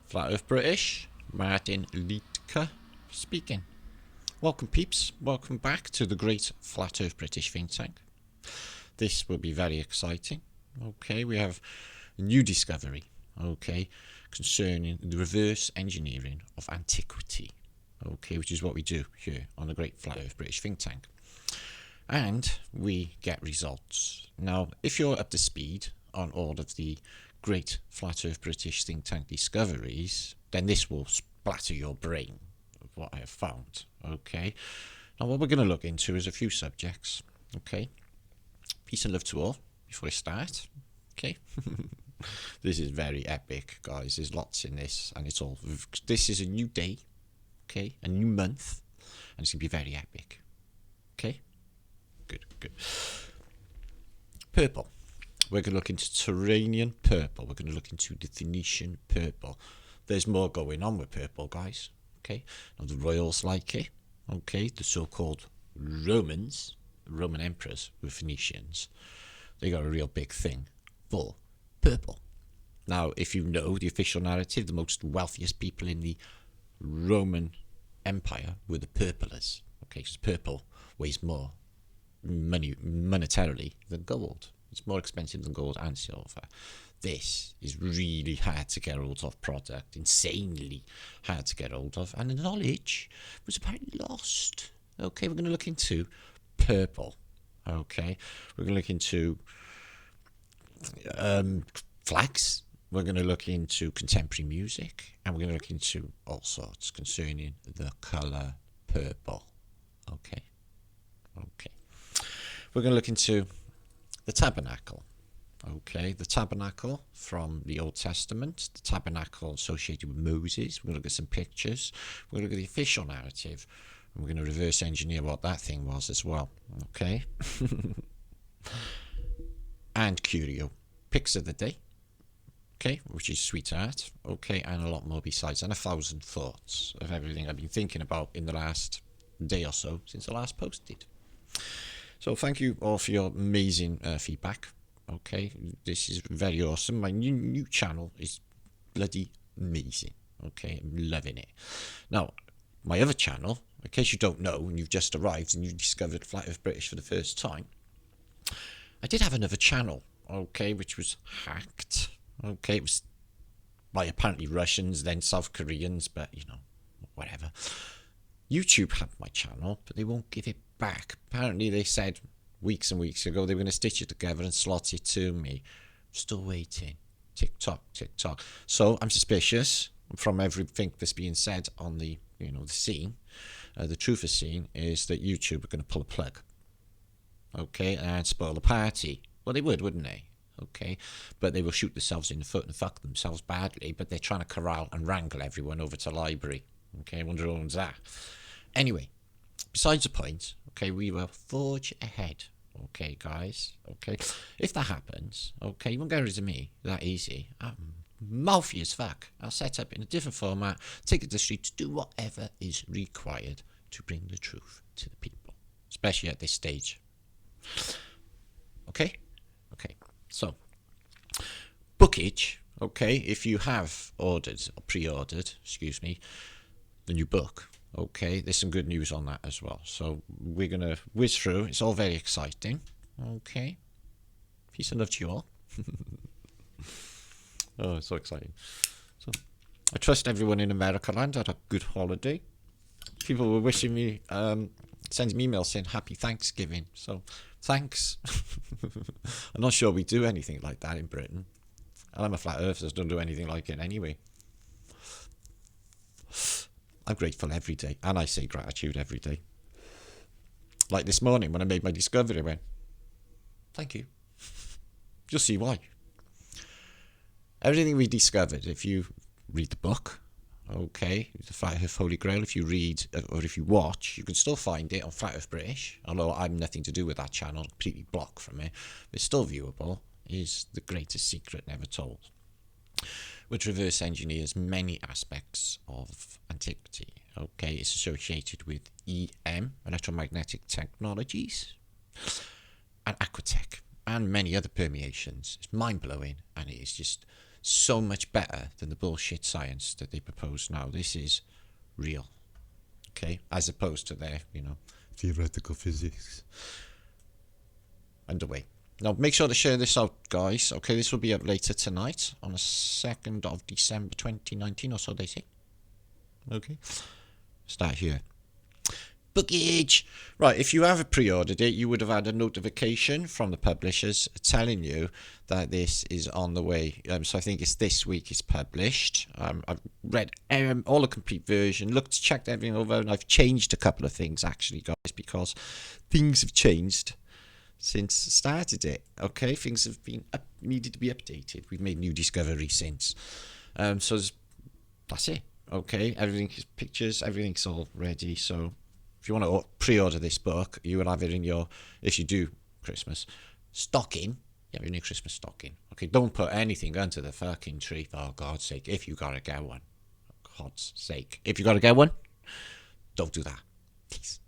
Flat Earth British, Martin Liedtke speaking. Welcome peeps, welcome back to the great Flat Earth British think tank. This will be very exciting. Okay, we have a new discovery, okay, concerning the reverse engineering of antiquity, okay, which is what we do here on the great Flat Earth British think tank. And we get results. Now, if you're up to speed on all of the great Flat Earth British think tank discoveries, then this will splatter your brain of what I have found. Okay. Now, what we're going to look into is a few subjects. Okay. Peace and love to all before I start. Okay. This is very epic, guys. There's lots in this, and it's all. This is a new day. Okay. A new month, and it's going to be very epic. Okay. Good. Purple. We're going to look into Turanian purple. We're going to look into the Phoenician purple. There's more going on with purple, guys. Okay. Now, the royals like it. Okay. The so-called Roman emperors were Phoenicians. They got a real big thing for purple. Now, if you know the official narrative, the most wealthiest people in the Roman Empire were the purplers. Okay. Because purple weighs more money monetarily than gold. It's more expensive than gold and silver. This is really hard to get hold of product, insanely hard to get hold of, and the knowledge was apparently lost. Okay, we're going to look into purple. Okay, we're going to look into flags. We're going to look into contemporary music, and we're going to look into all sorts concerning the colour purple. Okay. We're going to look into the Tabernacle. Okay, the Tabernacle from the Old Testament, the Tabernacle associated with Moses. We're going to look at some pictures. We're going to look at the official narrative, and we're going to reverse engineer what that thing was as well. Okay, and curio, Pics of the day. Okay, which is sweetheart. Okay, and a lot more besides, and 1,000 thoughts of everything I've been thinking about in the last day or so since the last posted. So thank you all for your amazing feedback. Okay, this is very awesome. My new channel is bloody amazing. Okay, I'm loving it. Now, my other channel, in case you don't know, and you've just arrived and you discovered Flat Earth British for the first time, I did have another channel, okay, which was hacked. Okay, it was by apparently Russians, then South Koreans, but, you know, whatever. YouTube had my channel, but they won't give it back. Apparently they said weeks and weeks ago they were going to stitch it together and slot it to me. Still waiting. Tick tock. So I'm suspicious from everything that's being said on the the scene. The truth of the scene is that YouTube are going to pull a plug. Okay, and spoil the party. Well, they would, wouldn't they? Okay, but they will shoot themselves in the foot and fuck themselves badly. But they're trying to corral and wrangle everyone over to library. Okay, I wonder who owns that. Anyway, besides the point, okay, we will forge ahead. Okay, guys, okay. If that happens, okay, you won't get rid of me that easy. I'm mouthy as fuck. I'll set up in a different format, take it to the street to do whatever is required to bring the truth to the people, especially at this stage. Okay? Okay, so, bookage, okay, if you have ordered, or pre-ordered, the new book, okay, there's some good news on that as well. So we're going to whiz through. It's all very exciting. Okay. Peace and love to you all. Oh, it's so exciting. So I trust everyone in America land had a good holiday. People were wishing me, sending me emails saying Happy Thanksgiving. So thanks. I'm not sure we do anything like that in Britain. And I'm a flat earther, so don't do anything like it anyway. I'm grateful every day, and I say gratitude every day. Like this morning when I made my discovery, I went, thank you. You'll see why. Everything we discovered, if you read the book, okay, the Flat Earth Holy Grail, if you read or if you watch, you can still find it on Flat Earth British, although I'm nothing to do with that channel, completely blocked from it. It's still viewable, is the greatest secret never told, which reverse engineers many aspects of antiquity. Okay, it's associated with EM, electromagnetic technologies, and aquatech, and many other permeations. It's mind-blowing, and it is just so much better than the bullshit science that they propose now. This is real, okay, as opposed to their, theoretical physics. Underway. Now, make sure to share this out, guys. Okay, this will be up later tonight on the 2nd of December 2019, or so they say. Okay, start here. Bookage! Right, if you have pre-ordered it, you would have had a notification from the publishers telling you that this is on the way. So I think it's this week it's published. I've read all the complete version, checked everything over, and I've changed a couple of things, actually, guys, because things have changed since started it. Okay, things have been needed to be updated. We've made new discoveries since. So that's it. Okay, everything is pictures, everything's all ready. So if you want to pre-order this book, you will have it in your, if you do Christmas stocking, you have your new Christmas stocking. Okay, don't put anything under the fucking tree, for God's sake, if you gotta get one. For God's sake, if you gotta get one, don't do that, please.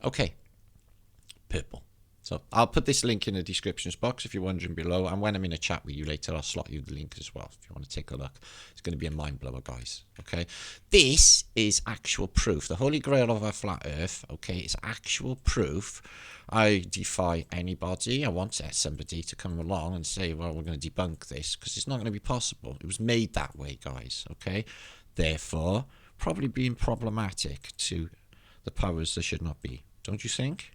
Okay. Purple. So I'll put this link in the descriptions box if you're wondering below, and when I'm in a chat with you later, I'll slot you the link as well if you want to take a look. It's going to be a mind blower, guys. Okay, this is actual proof. The Holy Grail of our flat Earth. Okay, it's actual proof. I defy anybody. I want somebody to come along and say, well, we're going to debunk this, because it's not going to be possible. It was made that way, guys. Okay, therefore probably being problematic to the powers that should not be. Don't you think?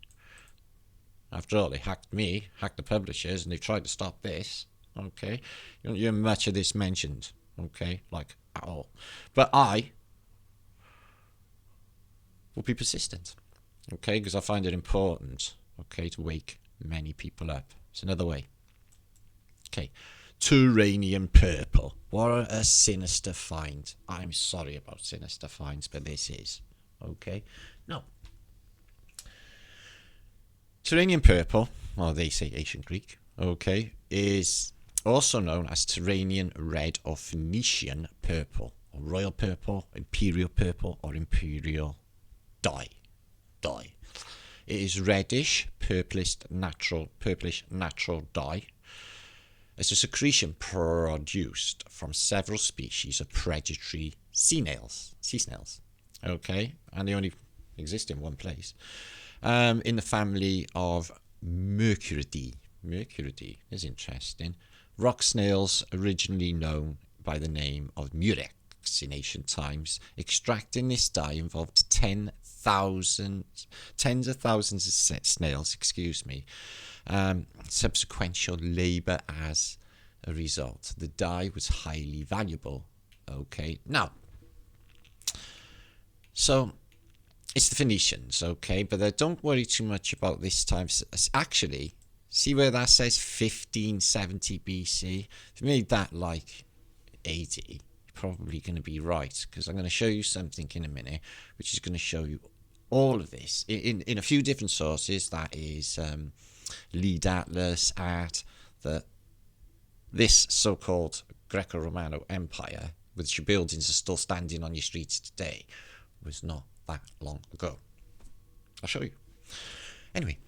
After all, they hacked me, hacked the publishers, and they've tried to stop this. Okay, you don't hear much of this mentioned. Okay, like at all. But I will be persistent. Okay, because I find it important. Okay, to wake many people up. It's another way. Okay, Turanian Purple. What a sinister find. I'm sorry about sinister finds, but this is. Okay, no. Turanian Purple, or they say ancient Greek, okay, is also known as Turanian Red or Phoenician Purple, or Royal Purple, Imperial Purple, or Imperial Dye. It is reddish, purplish natural dye. It's a secretion produced from several species of predatory sea snails, okay, and they only exist in one place. In the family of Mercuridae. Mercuridae is interesting. Rock snails, originally known by the name of murex in ancient times. Extracting this dye involved tens of thousands of snails, subsequential labour as a result. The dye was highly valuable. Okay, now, so it's the Phoenicians, okay, but don't worry too much about this time. Actually, see where that says 1570 BC? If you made that like 80, you're probably going to be right, because I'm going to show you something in a minute, which is going to show you all of this in a few different sources. That is Liede Atlas at this so-called Greco-Romano Empire, which your buildings are still standing on your streets today, was not that long ago. I'll show you. Anyway,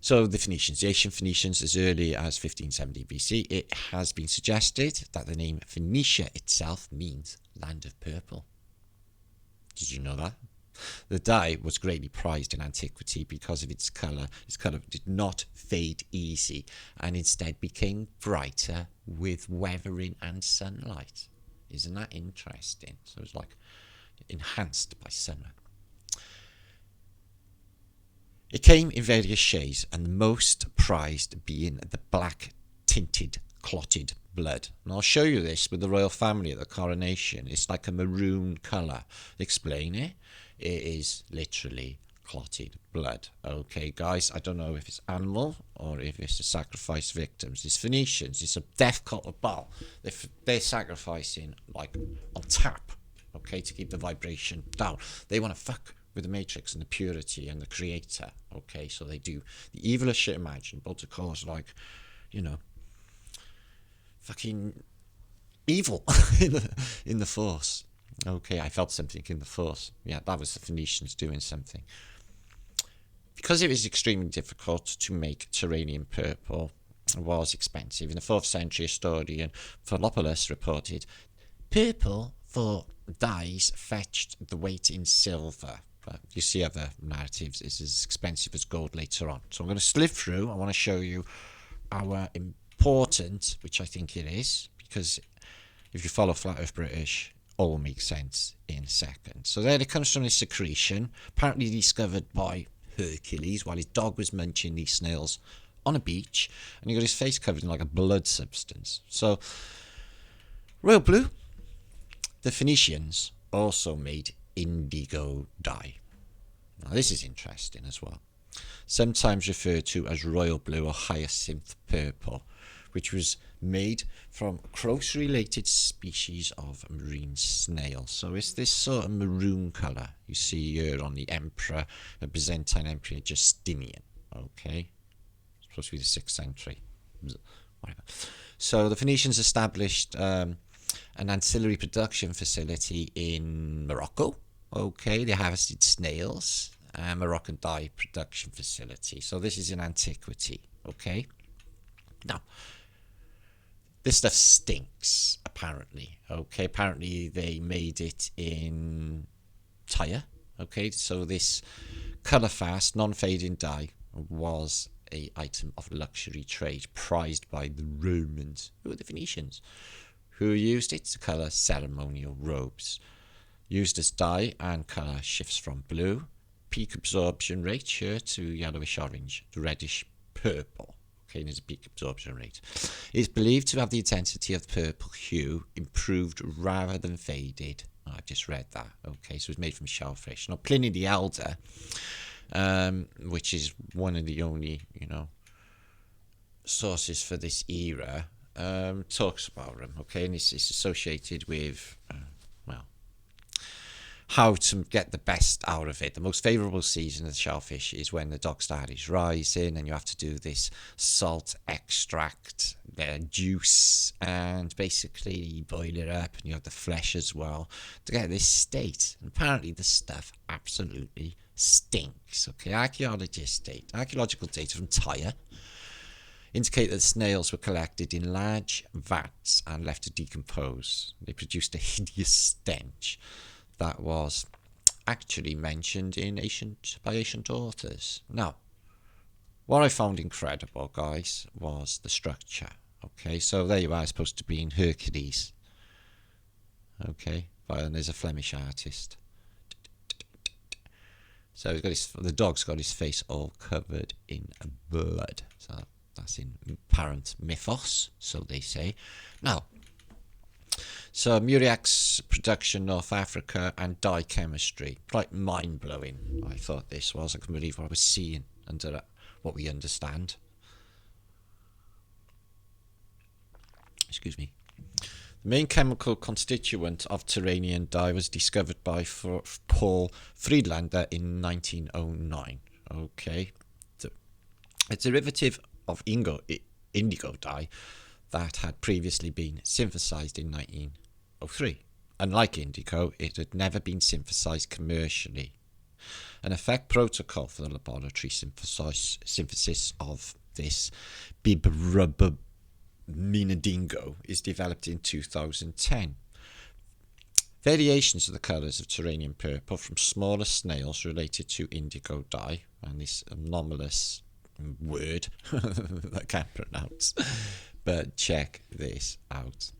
so the Phoenicians, the ancient Phoenicians, as early as 1570 BC, it has been suggested that the name Phoenicia itself means land of purple. Did you know that? The dye was greatly prized in antiquity because of its colour. Its colour did not fade easy and instead became brighter with weathering and sunlight. Isn't that interesting? So it's like enhanced by sunlight. It came in various shades, and the most prized being the black tinted clotted blood. And I'll show you this with the royal family at the coronation. It's like a maroon colour. Explain it. It is literally clotted blood. Okay, guys, I don't know if it's animal or if it's to sacrifice victims. It's Phoenicians. It's a death cult of Baal. They're sacrificing like on tap. Okay, to keep the vibration down. They want to fuck with the matrix and the purity and the creator. Okay, so they do the evilest shit imaginable to cause, like, fucking evil in the force. Okay, I felt something in the force. Yeah, that was the Phoenicians doing something. Because it was extremely difficult to make Turanian purple, was expensive. In the 4th century, historian Philoppolis reported, purple for dyes fetched the weight in silver. But you see other narratives, it's as expensive as gold later on. So I'm going to slip through. I want to show you our important, which I think it is, because if you follow Flat Earth British, all will make sense in a second. So there it comes from this secretion, apparently discovered by Hercules while his dog was munching these snails on a beach, and he got his face covered in like a blood substance. So royal blue. The Phoenicians also made indigo dye. Now this is interesting as well. Sometimes referred to as royal blue or hyacinth purple, which was made from a closely related species of marine snail. So it's this sort of maroon colour you see here on the emperor, the Byzantine Emperor Justinian. Okay, it's supposed to be the 6th century. Whatever. So the Phoenicians established an ancillary production facility in Morocco. Okay, they harvested snails, Moroccan dye production facility. So this is in antiquity. Okay, now this stuff stinks, apparently. Okay, apparently they made it in Tyre. Okay, so this colour fast, non-fading dye was a item of luxury trade prized by the Romans, who were the Phoenicians, who used it to colour ceremonial robes. Used as dye, and colour shifts from blue, peak absorption rate here, to yellowish orange, to reddish purple. Okay, there's a peak absorption rate. It is believed to have the intensity of purple hue improved rather than faded. Oh, I've just read that. Okay, so it's made from shellfish. Now, Pliny the Elder, which is one of the only, sources for this era, talks about them. Okay, and it's associated with, how to get the best out of it. The most favourable season of the shellfish is when the dog star is rising, and you have to do this salt extract, the juice, and basically you boil it up, and you have the flesh as well to get this state. And apparently the stuff absolutely stinks. Okay, archaeological data from Tyre indicate that the snails were collected in large vats and left to decompose. They produced a hideous stench that was actually mentioned in by ancient authors. Now, what I found incredible, guys, was the structure. Okay, so there you are, supposed to be in Hercules. Okay, and there's a Flemish artist. So the dog's got his face all covered in blood. So that's in apparent mythos, so they say. Now, so Muriac's production, North Africa, and dye chemistry. Quite mind-blowing, I thought this was. I couldn't believe what I was seeing under what we understand. Excuse me. The main chemical constituent of Turanian dye was discovered by Paul Friedlander in 1909. Okay. A derivative of indigo dye that had previously been synthesized in 1903. Unlike indigo, it had never been synthesized commercially. An effect protocol for the laboratory synthesis of this bibrubminidingo is developed in 2010. Variations of the colours of Turanian purple from smaller snails related to indigo dye, and this anomalous word that I can't pronounce. But check this out.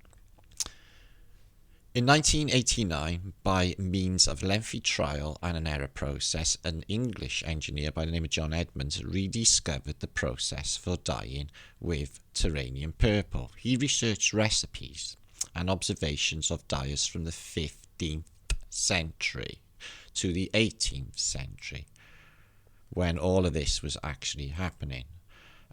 In 1989, by means of lengthy trial and an error process, an English engineer by the name of John Edmonds rediscovered the process for dyeing with Turanian purple. He researched recipes and observations of dyers from the 15th century to the 18th century, when all of this was actually happening,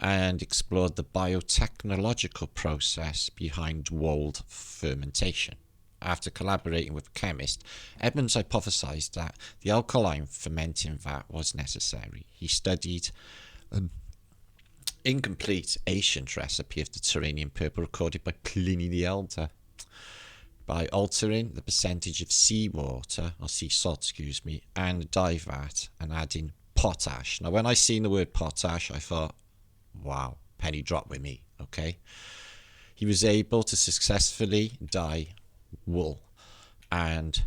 and explored the biotechnological process behind walled fermentation. After collaborating with a chemist, Edmonds hypothesized that the alkaline fermenting vat was necessary. He studied an incomplete ancient recipe of the Turanian purple recorded by Pliny the Elder. By altering the percentage of seawater, or sea salt, and the dye vat, and adding potash. Now, when I seen the word potash, I thought, wow, penny drop with me, okay? He was able to successfully dye wool and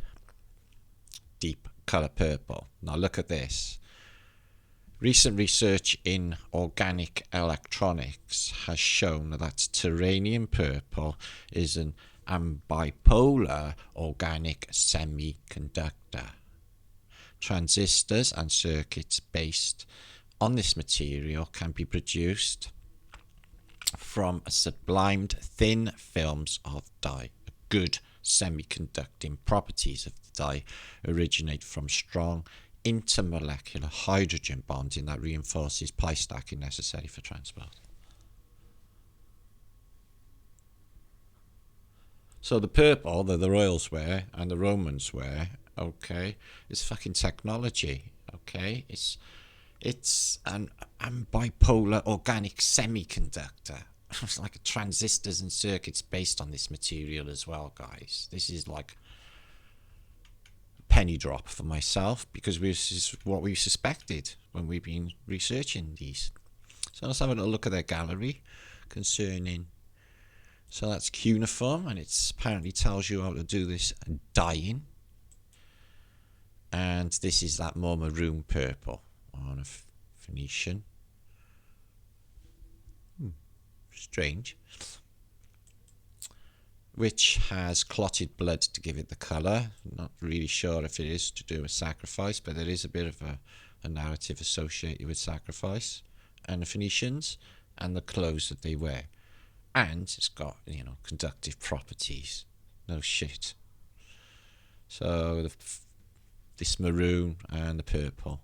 deep colour purple. Now look at this. Recent research in organic electronics has shown that Terranium purple is an bipolar organic semiconductor. Transistors and circuits based on this material can be produced from sublimed thin films of dye. Good semiconducting properties of the dye originate from strong intermolecular hydrogen bonding that reinforces pi stacking necessary for transport. So the purple that the royals wear and the Romans wear, okay, is fucking technology, okay? It's an bipolar organic semiconductor. It's like transistors and circuits based on this material as well, guys. This is like a penny drop for myself, because this is what we suspected when we've been researching these. So let's have a little look at their gallery concerning. So that's cuneiform, and it apparently tells you how to do this dyeing. And this is that more maroon purple on a Phoenician. Strange. Which has clotted blood to give it the colour. Not really sure if it is to do with sacrifice, but there is a bit of a narrative associated with sacrifice. And the Phoenicians and the clothes that they wear. And it's got, you know, conductive properties. No shit. So this maroon and the purple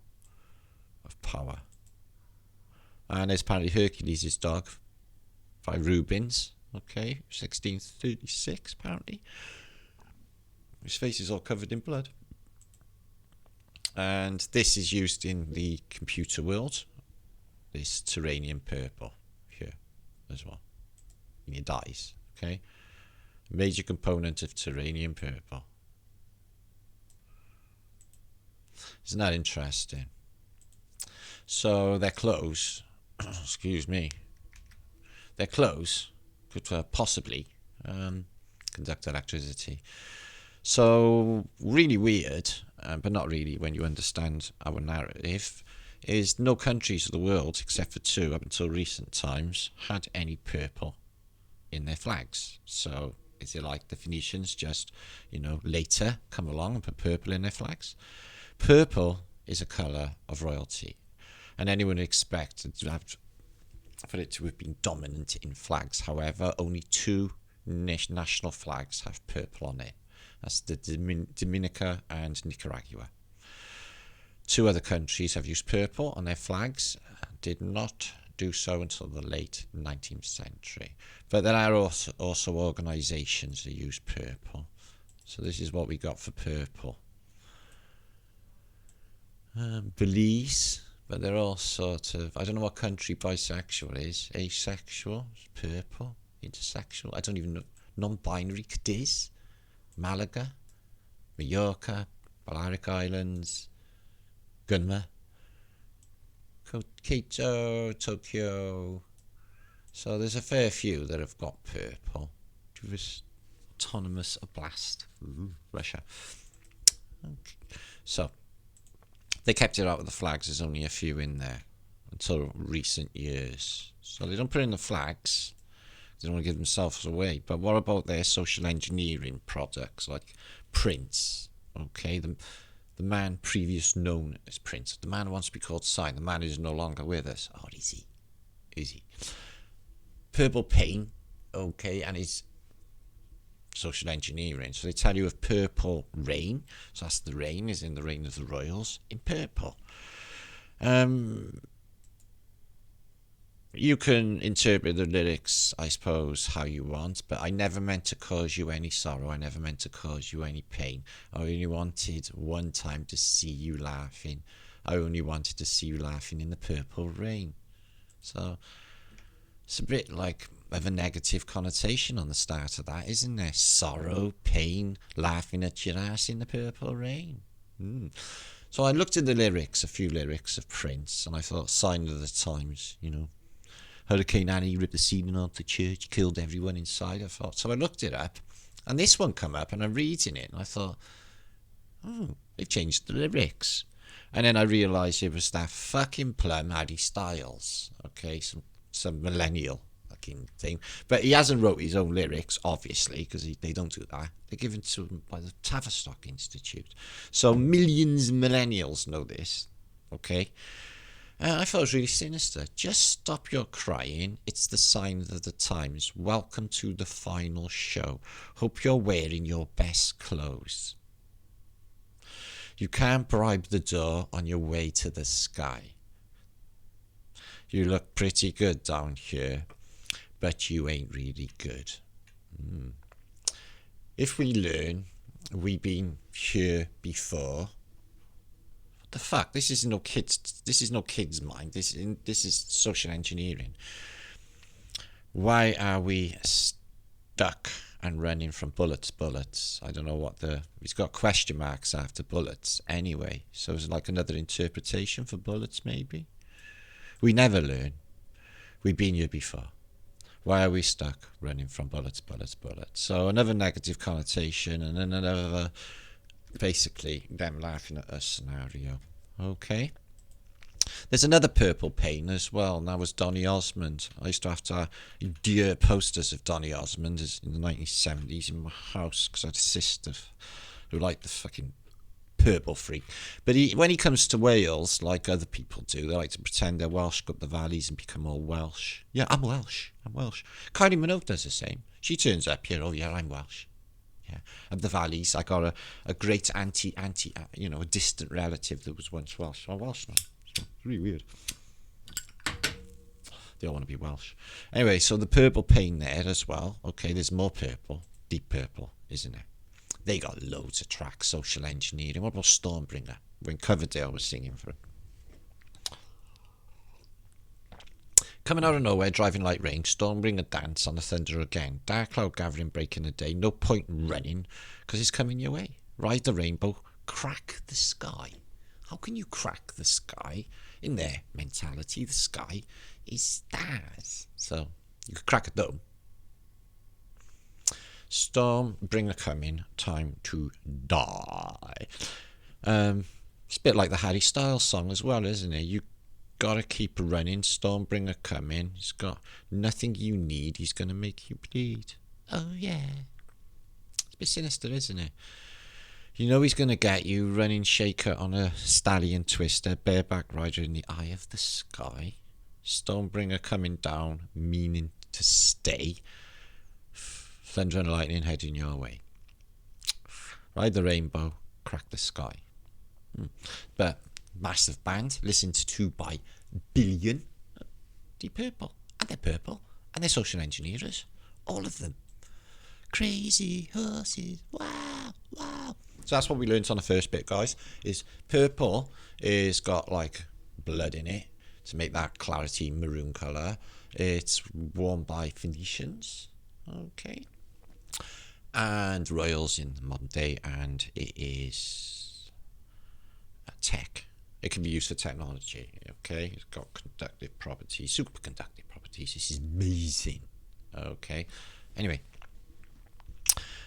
of power. And there's apparently Hercules' dog by Rubens. Okay, 1636 apparently. His face is all covered in blood. And this is used in the computer world. This Terranium purple here as well. In your dyes, okay? Major component of Terranium purple. Isn't that interesting? So their clothes, excuse me, their clothes could possibly conduct electricity. So really weird, but not really when you understand our narrative, is no countries of the world, except for two up until recent times, had any purple in their flags. So is it like the Phoenicians just, you know, later come along and put purple in their flags? Purple is a colour of royalty, and anyone would expect for it to have been dominant in flags. However, only two national flags have purple on it. That's the Dominica and Nicaragua. Two other countries have used purple on their flags, did not do so until the late 19th century. But there are also organisations that use purple. So this is what we got for purple. Belize, but they're all sort of, I don't know what country bisexual is. Asexual, purple, intersexual, I don't even know. Non-binary, Cadiz, Malaga, Mallorca, Balearic Islands, Gunma, Quito, Tokyo. So there's a fair few that have got purple. This autonomous oblast, Russia. Okay. So they kept it out of the flags. There's only a few in there until recent years. So they don't put in the flags. They don't want to give themselves away. But what about their social engineering products like prints? Okay, the man previous known as Prince, the man who wants to be called Sign, the man who's no longer with us. Oh, is he? Is he? Purple paint, okay, and his social engineering. So they tell you of purple rain. So that's the rain, is in the reign of the royals, in purple. You can interpret the lyrics, I suppose, how you want, but I never meant to cause you any sorrow. I never meant to cause you any pain. I only wanted one time to see you laughing. I only wanted to see you laughing in the purple rain. So it's a bit like of a negative connotation on the start of that, isn't there? Sorrow, pain, laughing at your ass in the purple rain. So I looked at the lyrics, a few lyrics of Prince, and I thought, sign of the times, you know. Hurricane Annie ripped the ceiling off the church, killed everyone inside. I thought, so I looked it up, and this one come up, and I'm reading it, and I thought, oh, they've changed the lyrics. And then I realised it was that fucking plum Harry Styles, okay, some millennial fucking thing. But he hasn't wrote his own lyrics, obviously, because they don't do that. They're given to him by the Tavistock Institute. So millions of millennials know this, okay? I thought it was really sinister. Just stop your crying. It's the sign of the times. Welcome to the final show. Hope you're wearing your best clothes. You can't bribe the door on your way to the sky. You look pretty good down here, but you ain't really good. If we learn we've been here before, what the fuck? This is no kid's mind. This is social engineering. Why are we stuck and running from bullets? I don't know what it's got question marks after bullets anyway, so it's like another interpretation for bullets maybe. We never learn. We've been here before. Why are we stuck running from bullets? So another negative connotation, and then another basically them laughing at us scenario. Okay. There's another purple paint as well, and that was Donny Osmond. I used to have to dear posters of Donny Osmond in the 1970s in my house because I had a sister who liked the fucking purple freak. But when he comes to Wales, like other people do, they like to pretend they're Welsh, go up the valleys and become all Welsh. Yeah, I'm Welsh. Kylie Minogue does the same. She turns up here, oh yeah, I'm Welsh. Yeah, up the valleys. I got a great a distant relative that was once Welsh. I'm Welsh now. It's really weird. They all want to be Welsh. Anyway, so the purple paint there as well. Okay, there's more purple. Deep purple, isn't it? They got loads of tracks, social engineering. What about Stormbringer? When Coverdale was singing for it. Coming out of nowhere, driving like rain, Stormbringer dance on the thunder again. Dark cloud gathering, breaking the day. No point in running, because it's coming your way. Ride the rainbow, crack the sky. How can you crack the sky? In their mentality, the sky is stars. So, you could crack a dome. Stormbringer coming, time to die. It's a bit like the Harry Styles song as well, isn't it? You gotta keep running. Stormbringer coming. He's got nothing you need. He's gonna make you bleed. Oh yeah. It's a bit sinister, isn't it? You know he's gonna get you running shaker on a stallion twister, bareback rider in the eye of the sky. Stormbringer coming down, meaning to stay. Thunder and lightning heading your way. Ride the rainbow, crack the sky. But massive band, listened to by billion. Deep Purple, and they're purple, and they're social engineers, all of them. Crazy horses, wow. So that's what we learnt on the first bit, guys. Is purple is got like blood in it to make that clarity maroon colour. It's worn by Phoenicians, okay, and royals in the modern day, and it is a tech. It can be used for technology, okay? It's got conductive properties, superconductive properties. This is amazing, okay? Anyway,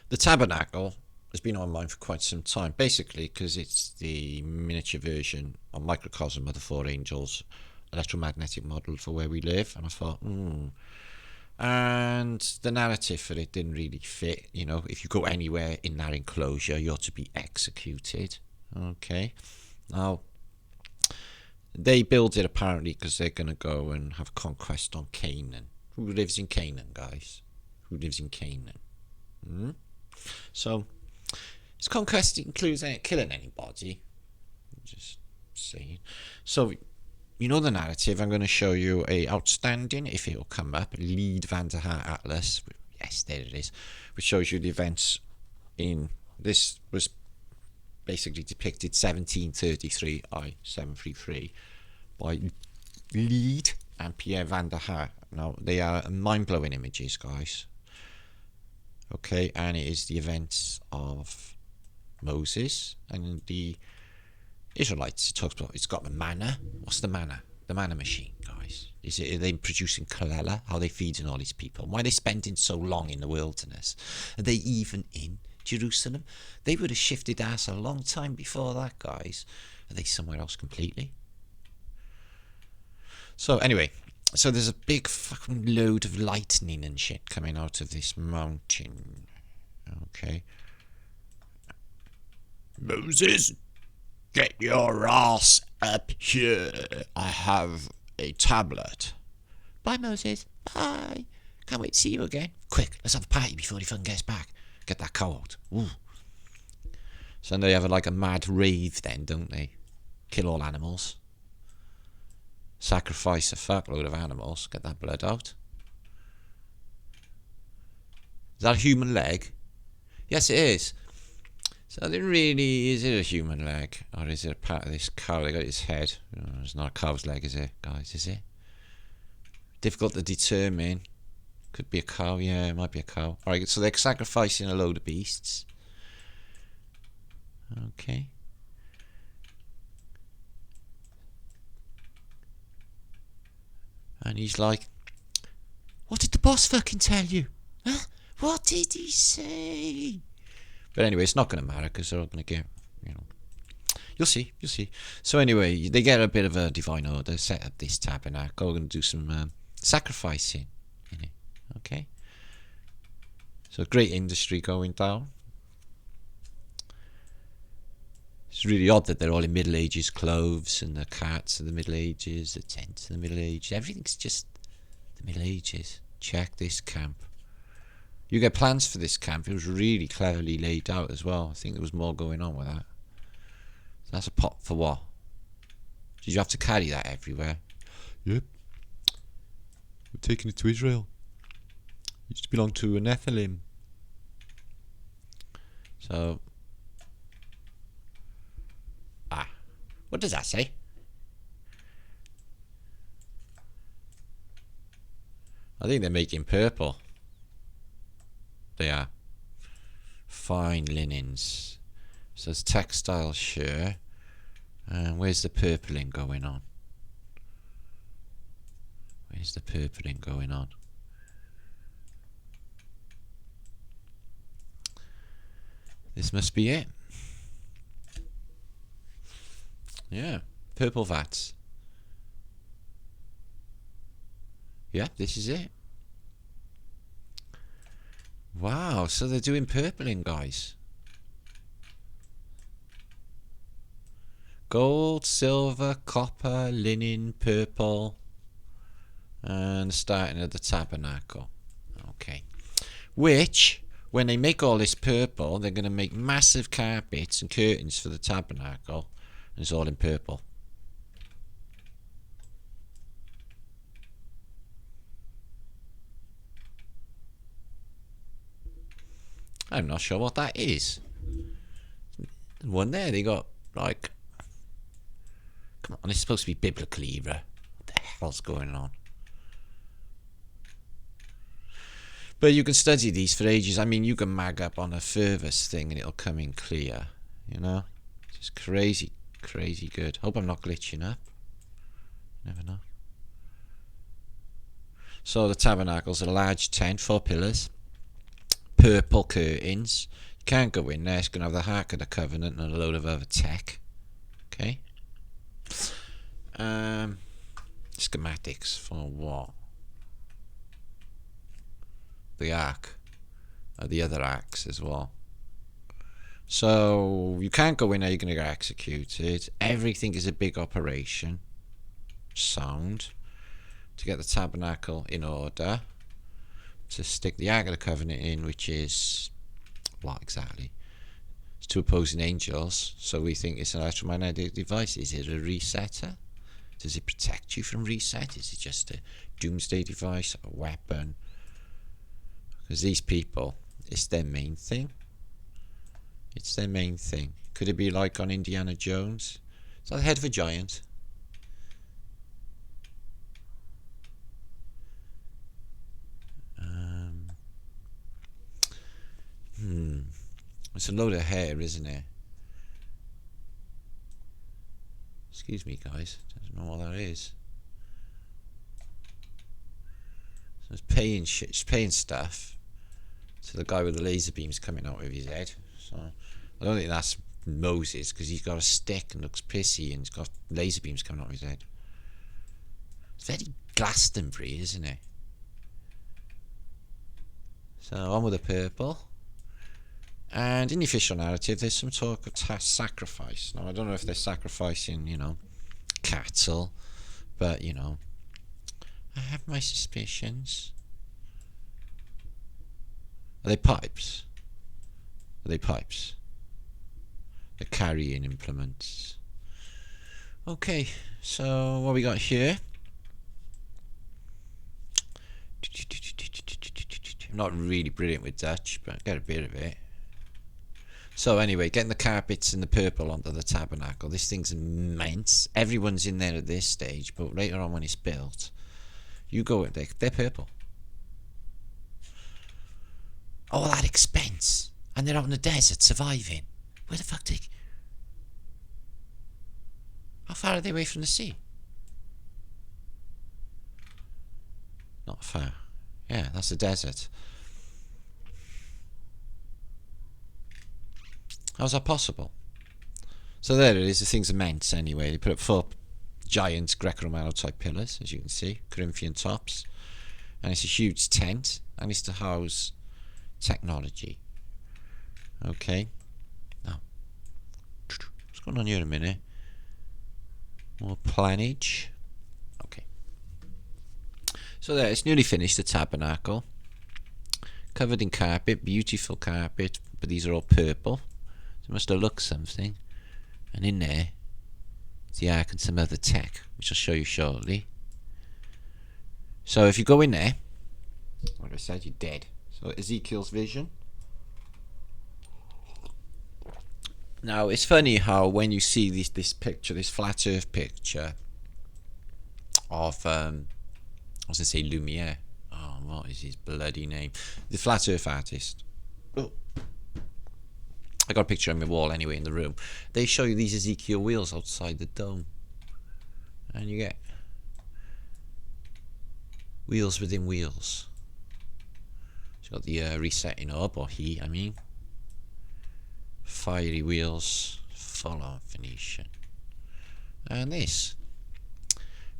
the Tabernacle has been on mine for quite some time, basically because it's the miniature version or microcosm of the Four Angels electromagnetic model for where we live, and I thought, and the narrative for it didn't really fit. You know, if you go anywhere in that enclosure, you're to be executed, okay? Now, they build it apparently because they're going to go and have conquest on Canaan. Who lives in Canaan, guys? Who lives in Canaan? So, this conquest includes killing anybody. Just saying. So, you know the narrative. I'm going to show you a outstanding, if it will come up, Liede Atlas. Yes, there it is. Which shows you the events in... This was basically depicted 1733 I-733 by Liede and Pierre van der Haar. Now, they are mind-blowing images, guys. Okay, and it is the events of Moses and the Israelites. It talks about, it's got the manna. What's the manna? the mana machine, guys? Are they producing Kalella? How are they feeding all these people? Why are they spending so long in the wilderness? Are they even in Jerusalem? They would have shifted ass a long time before that, guys. Are they somewhere else completely? So anyway, so there's a big fucking load of lightning and shit coming out of this mountain. Okay. Moses, get your ass up here. I have a tablet. Bye, Moses. Bye. Can't wait to see you again. Quick, let's have a party before he fucking gets back. Get that cow out. Ooh. So they have like a mad rave then, don't they? Kill all animals. Sacrifice a fuckload of animals. Get that blood out. Is that a human leg? Yes, it is. So it really, is it a human leg? Or is it a part of this cow? They got its head. Oh, it's not a cow's leg, is it, guys? Is it? Difficult to determine. Could be a cow. Yeah, it might be a cow. Alright, so they're sacrificing a load of beasts. Okay. And he's like, what did the boss fucking tell you? Huh? What did he say? But anyway, it's not going to matter because they're all going to get, you know. You'll see, you'll see. So anyway, they get a bit of a divine order, set up this tabernacle, we're going to do some sacrificing in it. Okay. So great industry going down. It's really odd that they're all in Middle Ages clothes, and the cats are the Middle Ages, the tents are the Middle Ages. Everything's just the Middle Ages. Check this camp. You get plans for this camp. It was really cleverly laid out as well. I think there was more going on with that. So that's a pot for what? Did you have to carry that everywhere? Yep. We're taking it to Israel. It used to belong to a Nephilim. So... what does that say? I think they're making purple. They are. Fine linens. So it's textile, sure. And where's the purpling going on? Where's the purpling going on? This must be it. Yeah, purple vats. Yeah, this is it. Wow, so they're doing purpling, guys. Gold, silver, copper, linen, purple. And starting at the tabernacle. Okay. Which, when they make all this purple, they're going to make massive carpets and curtains for the tabernacle. And it's all in purple. I'm not sure what that is. One there, they got like... Come on, it's supposed to be biblical era. What the hell's going on? But you can study these for ages. I mean, you can mag up on a furthest thing and it'll come in clear. You know? It's just crazy. Crazy good. Hope I'm not glitching up. Never know. So the tabernacle's a large tent, 4 pillars, purple curtains. You can't go in there. It's going to have the Ark of the Covenant and a load of other tech. Okay. Schematics for what? The Ark. The other Arks as well. So you can't go in there, you're going to get executed. Everything is a big operation. Sound. To get the tabernacle in order. To stick the Ark of the Covenant in, which is... what exactly? It's 2 opposing angels. So we think it's an electromagnetic device. Is it a resetter? Does it protect you from reset? Is it just a doomsday device? A weapon? Because these people, it's their main thing. It's their main thing. Could it be like on Indiana Jones? Is that the head of a giant? It's a load of hair, isn't it? Excuse me, guys. I don't know what that is. paying stuff to the guy with the laser beams coming out of his head. So I don't think that's Moses, because he's got a stick and looks pissy and he's got laser beams coming out of his head. It's very Glastonbury, isn't it? So on with the purple. And in the official narrative, there's some talk of sacrifice. Now, I don't know if they're sacrificing, you know, cattle, but, you know, I have my suspicions. Are they pipes? Are they pipes? The carrying implements. Okay, so what we got here? I'm not really brilliant with Dutch, but I get a bit of it. So anyway, getting the carpets and the purple onto the tabernacle. This thing's immense. Everyone's in there at this stage, but later on when it's built, you go in there, they're purple. All that expense, and they're out in the desert surviving. Where the fuck how far are they away from the sea? Not far. Yeah, that's the desert. How's that possible? So there it is. The thing's immense anyway. They put up 4 giant Greco-Romano type pillars, as you can see, Corinthian tops, and it's a huge tent, and it's to house technology. Okay. Now, what's going on here in a minute? More planage. Okay. So there, it's nearly finished, the tabernacle. Covered in carpet, beautiful carpet, but these are all purple. So it must have looked something. And in there, it's the Ark and some other tech, which I'll show you shortly. So if you go in there, like I said, you're dead. So Ezekiel's vision. Now it's funny how when you see this picture, this flat Earth picture of I was gonna say Lumiere. Oh, what is his bloody name? The flat Earth artist. Oh. I got a picture on my wall anyway in the room. They show you these Ezekiel wheels outside the dome, and you get wheels within wheels. It's got the resetting orb, or I mean, fiery wheels, full on Phoenician, and this,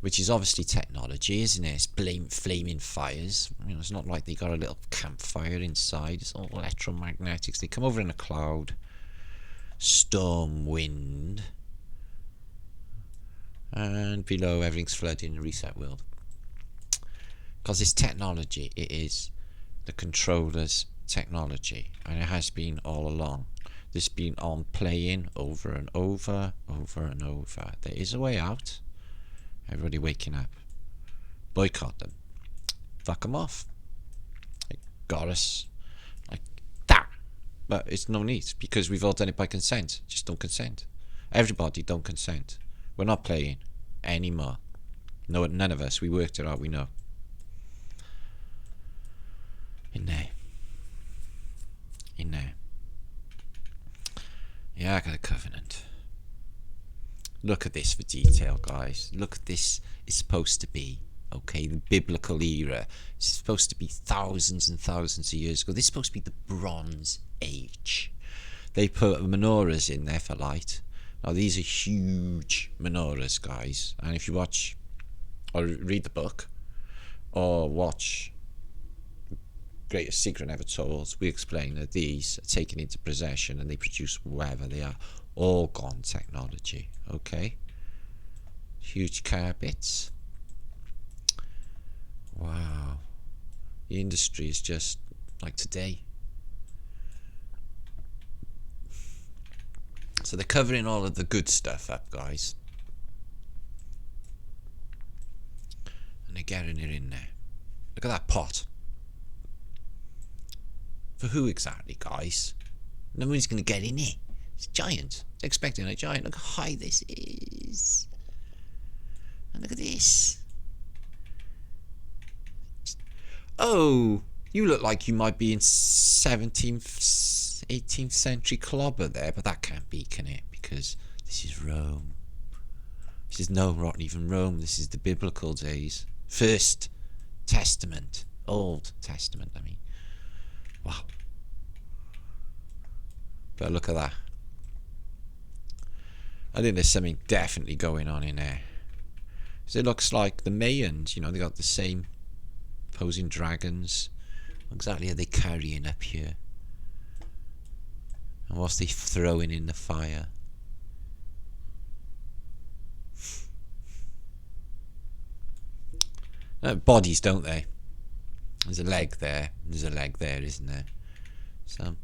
which is obviously technology, isn't it? It's flaming fires. You know, it's not like they got a little campfire inside. It's all electromagnetics. They come over in a cloud, storm, wind, and below everything's flooding the reset world. Because it's technology. It is the controller's technology, and it has been all along. This been on playing over and over, over and over. There is a way out. Everybody waking up. Boycott them. Fuck them off. They got us like that. But it's no need, because we've all done it by consent. Just don't consent. Everybody don't consent. We're not playing anymore. No, none of us. We worked it out, we know. In there. In there. The Ark of the Covenant. Look at this for detail, guys. Look at this. It's supposed to be, okay, the biblical era. It's supposed to be thousands and thousands of years ago. This is supposed to be the Bronze Age. They put menorahs in there for light. Now, these are huge menorahs, guys. And if you watch or read the book or watch Greatest Secret Never Told, we explain that these are taken into possession and they produce wherever they are. All gone technology, okay? Huge carpets. Wow. The industry is just like today. So they're covering all of the good stuff up, guys. And they're getting it in there. Look at that pot. For who exactly, guys? Nobody's going to get in it. It's giant. It's expecting a giant. Look how high this is. And look at this. Oh, you look like you might be in 17th, 18th century clobber there, but that can't be, can it? Because this is Rome. This is not even Rome. This is the biblical days. First Testament. Old Testament, I mean. Wow. But look at that. I think there's something definitely going on in there. So it looks like the Mayans, you know, they got the same posing dragons. What exactly are they carrying up here? And what's they throwing in the fire? Bodies, don't they? There's a leg there. There's a leg there, isn't there? So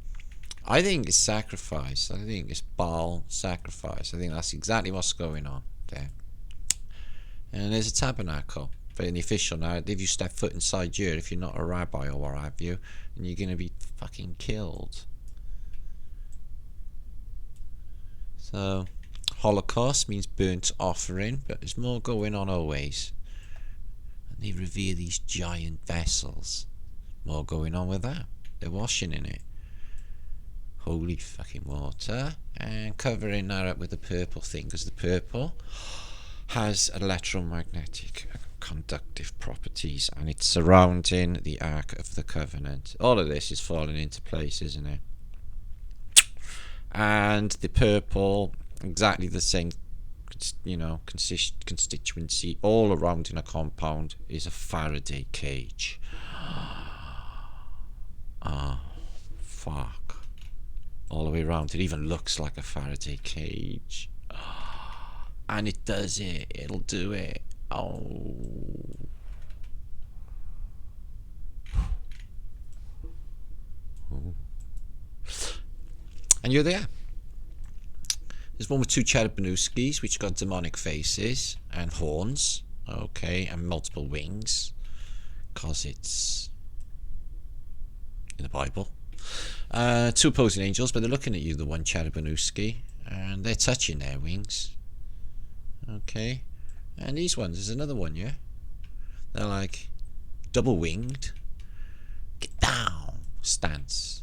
I think it's sacrifice. I think it's Baal sacrifice. I think that's exactly what's going on there. And there's a tabernacle. But in the official narrative, you step foot inside here if you're not a rabbi or what have you, and you're going to be fucking killed. So Holocaust means burnt offering, but there's more going on always. And they revere these giant vessels. More going on with that. They're washing in it. Holy fucking water. And covering that up with the purple thing, because the purple has electromagnetic conductive properties, and it's surrounding the Ark of the Covenant. All of this is falling into place, isn't it? And the purple, exactly the same, you know, constituency all around in a compound, is a Faraday cage. Oh, fuck. All the way around. It even looks like a Faraday cage. And it does it. It'll do it. Oh. And you're there. There's one with two Cherubinskis, which got demonic faces and horns. Okay, and multiple wings. Because it's in the Bible. Two opposing angels, but they're looking at you, the one Cherubinski. And they're touching their wings. Okay, and these ones, there's another one, yeah? They're like double winged, get down stance.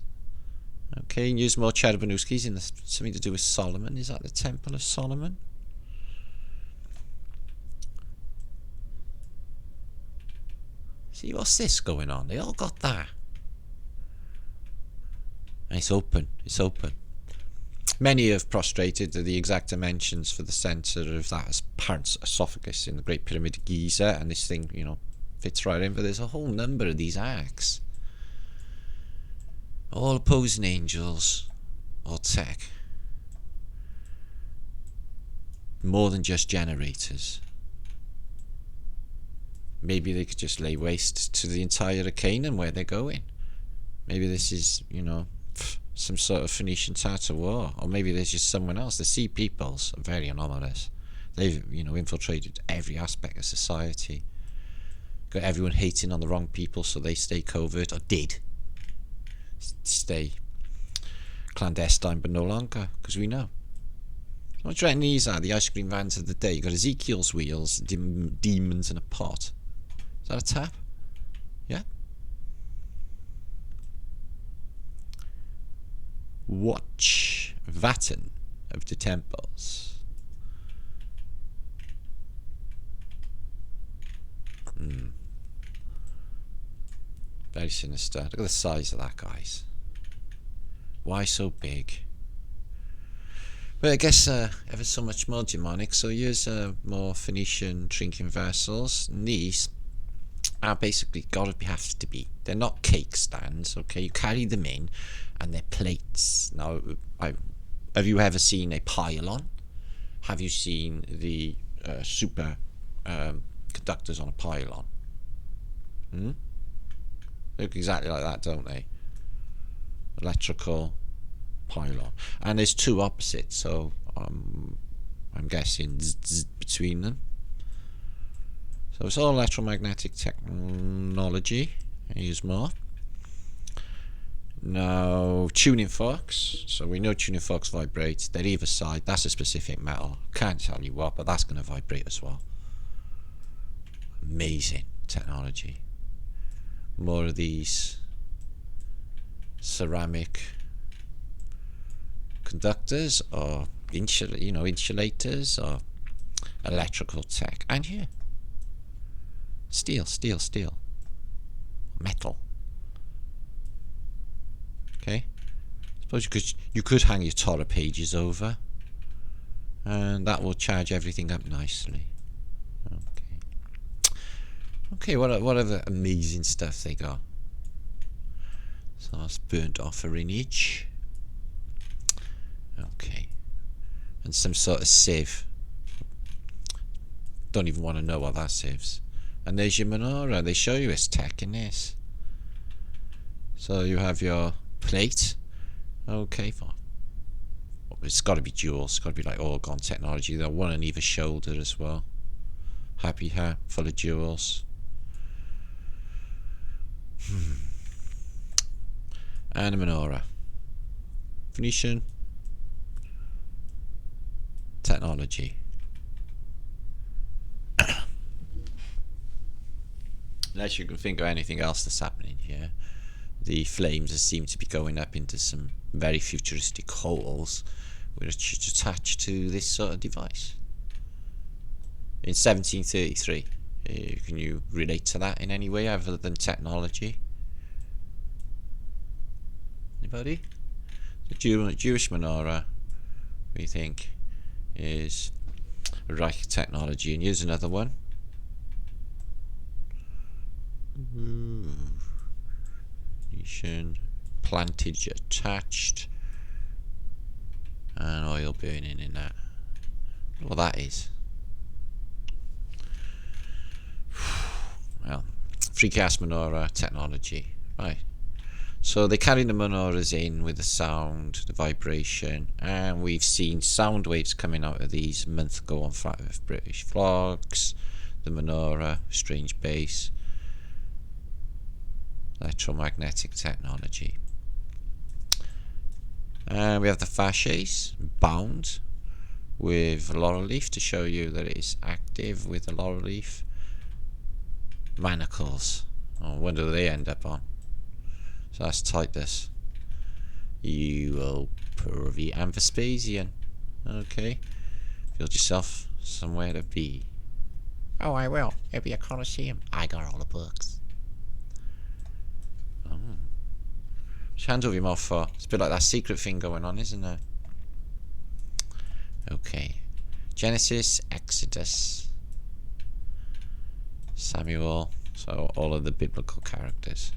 Okay, and use more Cherubinskis in something to do with Solomon. Is that the Temple of Solomon? See, what's this going on? They all got that. And it's open, it's open. Many have prostrated to the exact dimensions for the centre of that apparent esophagus in the Great Pyramid of Giza, and this thing, you know, fits right in. But there's a whole number of these arcs, all opposing angels, all tech, more than just generators. Maybe they could just lay waste to the entire Canaan where they're going. Maybe this is, you know, some sort of Phoenician Tartar war, or maybe there's just someone else. The sea peoples are very anomalous. They've, you know, infiltrated every aspect of society, got everyone hating on the wrong people, so they stay covert, or did stay clandestine, but no longer, because we know. What do you reckon these are? The ice cream vans of the day. You got Ezekiel's wheels, demons in a pot. Is that a tap? Yeah. Watch Vatan of the temples. Very sinister. Look at the size of that, guys. Why so big? But I guess ever so much more demonic. So here's more Phoenician drinking vessels. And these are basically have to be. They're not cake stands, okay? You carry them in, and they're plates. Now, have you ever seen a pylon? Have you seen the super conductors on a pylon? They look exactly like that, don't they? Electrical pylon. And there's two opposites, so I'm guessing between them. So it's all electromagnetic technology. Here's more. Now, tuning forks. So we know tuning forks vibrate. They're either side. That's a specific metal. Can't tell you what, but that's going to vibrate as well. Amazing technology. More of these ceramic conductors, or insulators, or electrical tech. And here, steel. metal. Okay. Suppose you could hang your Torah pages over, and that will charge everything up nicely. Okay. Okay. What other amazing stuff they got? So that's burnt off image. Okay. And some sort of sieve. Don't even want to know what that sieves. And there's your menorah. They show you its tech in this. So you have your plate. Okay, fine. It's got to be jewels. It's got to be like orgone technology. They'll one on either shoulder as well. Happy hat full of jewels. And a menorah. Phoenician technology. Unless you can think of anything else that's happening here. The flames seem to be going up into some very futuristic holes which is attached to this sort of device. In 1733. Can you relate to that in any way other than technology? Anybody? The Jewish menorah, we think, is Reich technology. And here's another one. Plantage attached, and oil burning in that. Well, that is. Well, free cast menorah technology, right? So they carry the menorahs in with the sound, the vibration, and we've seen sound waves coming out of these a month ago on Flat Earth British vlogs. The menorah, strange bass, electromagnetic technology. And we have the fasces bound with laurel leaf to show you that it is active with the laurel leaf. Manacles. Oh, when do they end up on? So that's Titus. Eupervi and Vespasian. Okay. Build yourself somewhere to be. Oh, I will. It'll be a Colosseum. I got all the books. Oh. Which hand over your mouth for? It's a bit like that secret thing going on, isn't there? Okay. Genesis, Exodus, Samuel. So all of the biblical characters.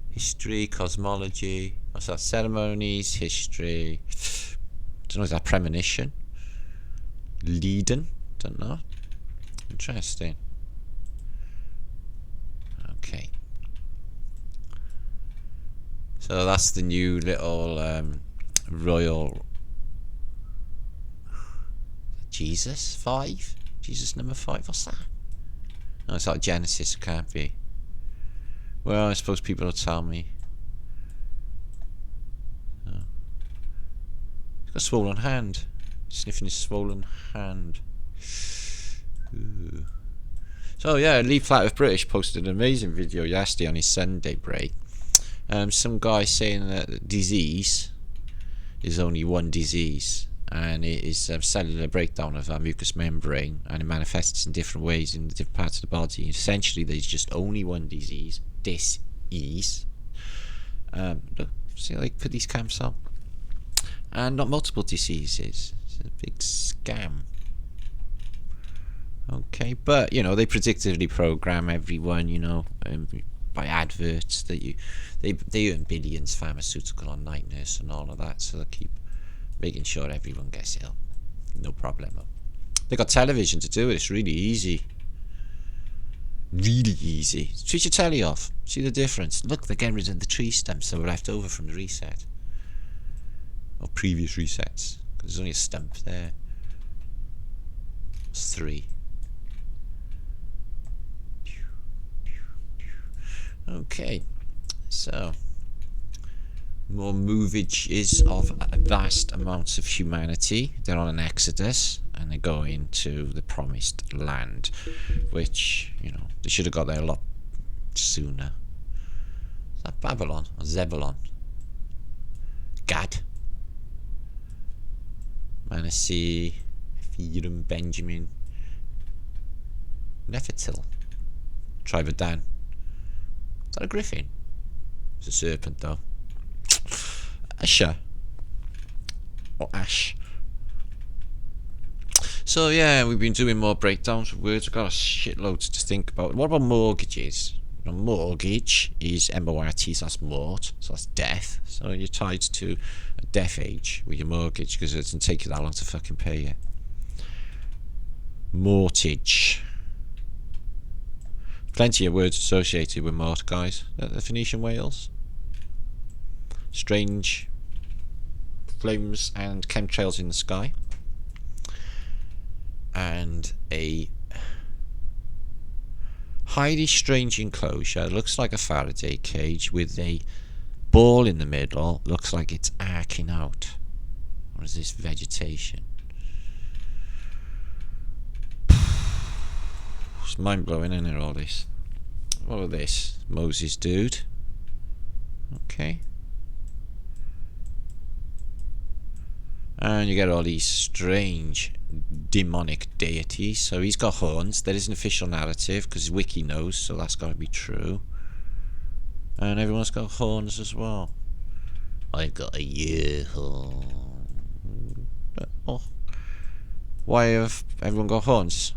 History, cosmology. What's that? Ceremonies, history. Don't know, is that premonition? Leiden? Don't know. Interesting. Okay. So that's the new little royal Jesus 5? Jesus number 5? What's that? No, it's like Genesis, it can't be. Well, I suppose people will tell me. Oh. He's got a swollen hand. Sniffing his swollen hand. Ooh. So yeah, Lee Flat Earth British posted an amazing video yesterday on his Sunday break. Some guy saying that disease is only one disease, and it is cellular breakdown of our mucous membrane, and it manifests in different ways in different parts of the body. Essentially, there's just only one disease. Dis-ease. Look, see how they put these camps on, and not multiple diseases. It's a big scam. Okay, but you know they predictively program everyone. You know, by adverts that they earn billions, pharmaceutical on night nurse and all of that, so they keep making sure everyone gets ill. No problemo. They got television to do it. It's really easy. Really easy. Switch your telly off. See the difference. Look, they're getting rid of the tree stumps that were left over from the reset, or previous resets, because there's only a stump there. It's 3. Okay, so more movage is of vast amounts of humanity. They're on an exodus and they're going to the promised land, which, you know, they should have got there a lot sooner. Is that Babylon or Zebulon? Gad, Manasseh, Ephraim, Benjamin, Nefertil. Tribe of Dan. Is that a griffin? It's a serpent though. Asher. Or Ash. So yeah, we've been doing more breakdowns of words. I've got a shitload to think about. What about mortgages? You know, mortgage is M-O-R-T, so that's mort, so that's death. So you're tied to a death age with your mortgage because it doesn't take you that long to fucking pay it. Mortgage. Plenty of words associated with mort, guys. The Phoenician whales. Strange flames and chemtrails in the sky. And a highly strange enclosure. It looks like a Faraday cage with a ball in the middle. Looks like it's arcing out. What is this vegetation? It's mind blowing, isn't it, all this? What about this? Moses dude. Okay. And you get all these strange demonic deities. So he's got horns. There is an official narrative because Wiki knows, so that's got to be true. And everyone's got horns as well. I've got a ear horn. Oh. Why have everyone got horns?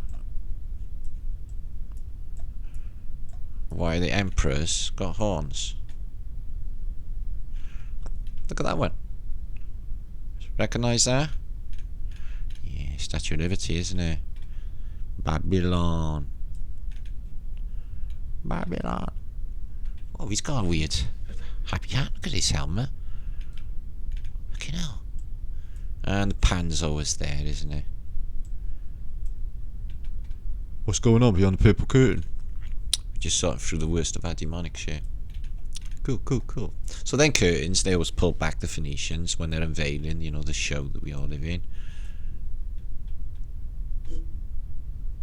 Why the emperors got horns? Look at that one. Recognise that? Yeah, Statue of Liberty, isn't it? Babylon. Babylon. Oh, he's got a weird happy hat. Look at his helmet. Fucking hell. And the pan's always there, isn't it? What's going on behind the purple curtain? We just saw it through the worst of our demonic shit. Cool, cool, cool. So then curtains, they always pull back the Phoenicians when they're unveiling, you know, the show that we all live in.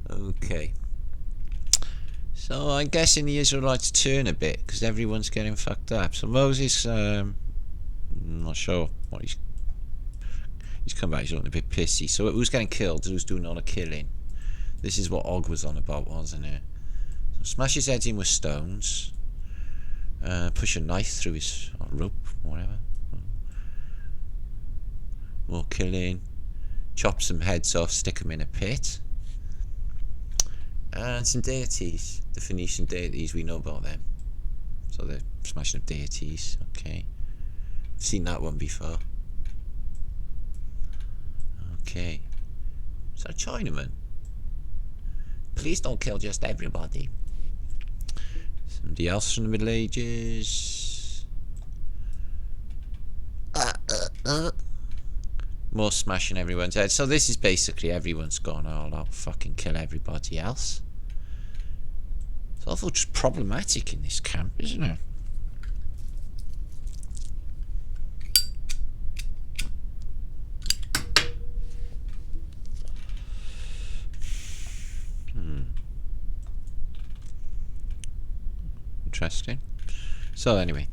Okay. So I'm guessing the Israelites turn a bit because everyone's getting fucked up. So Moses, I'm not sure what he's come back, he's looking a bit pissy. So who's getting killed? Who's doing all the killing? This is what Og was on about, wasn't it? So smash his head in with stones. Push a knife through his rope, whatever. More killing. Chop some heads off, stick them in a pit. And some deities. The Phoenician deities, we know about them. So the Smashing of Deities, okay. I've seen that one before. Okay. Is that a Chinaman? Please don't kill just everybody. Somebody else from the Middle Ages. More smashing everyone's head. So this is basically everyone's gone all out. Fucking kill everybody else. It's awful just problematic in this camp, isn't it? Interesting. So anyway,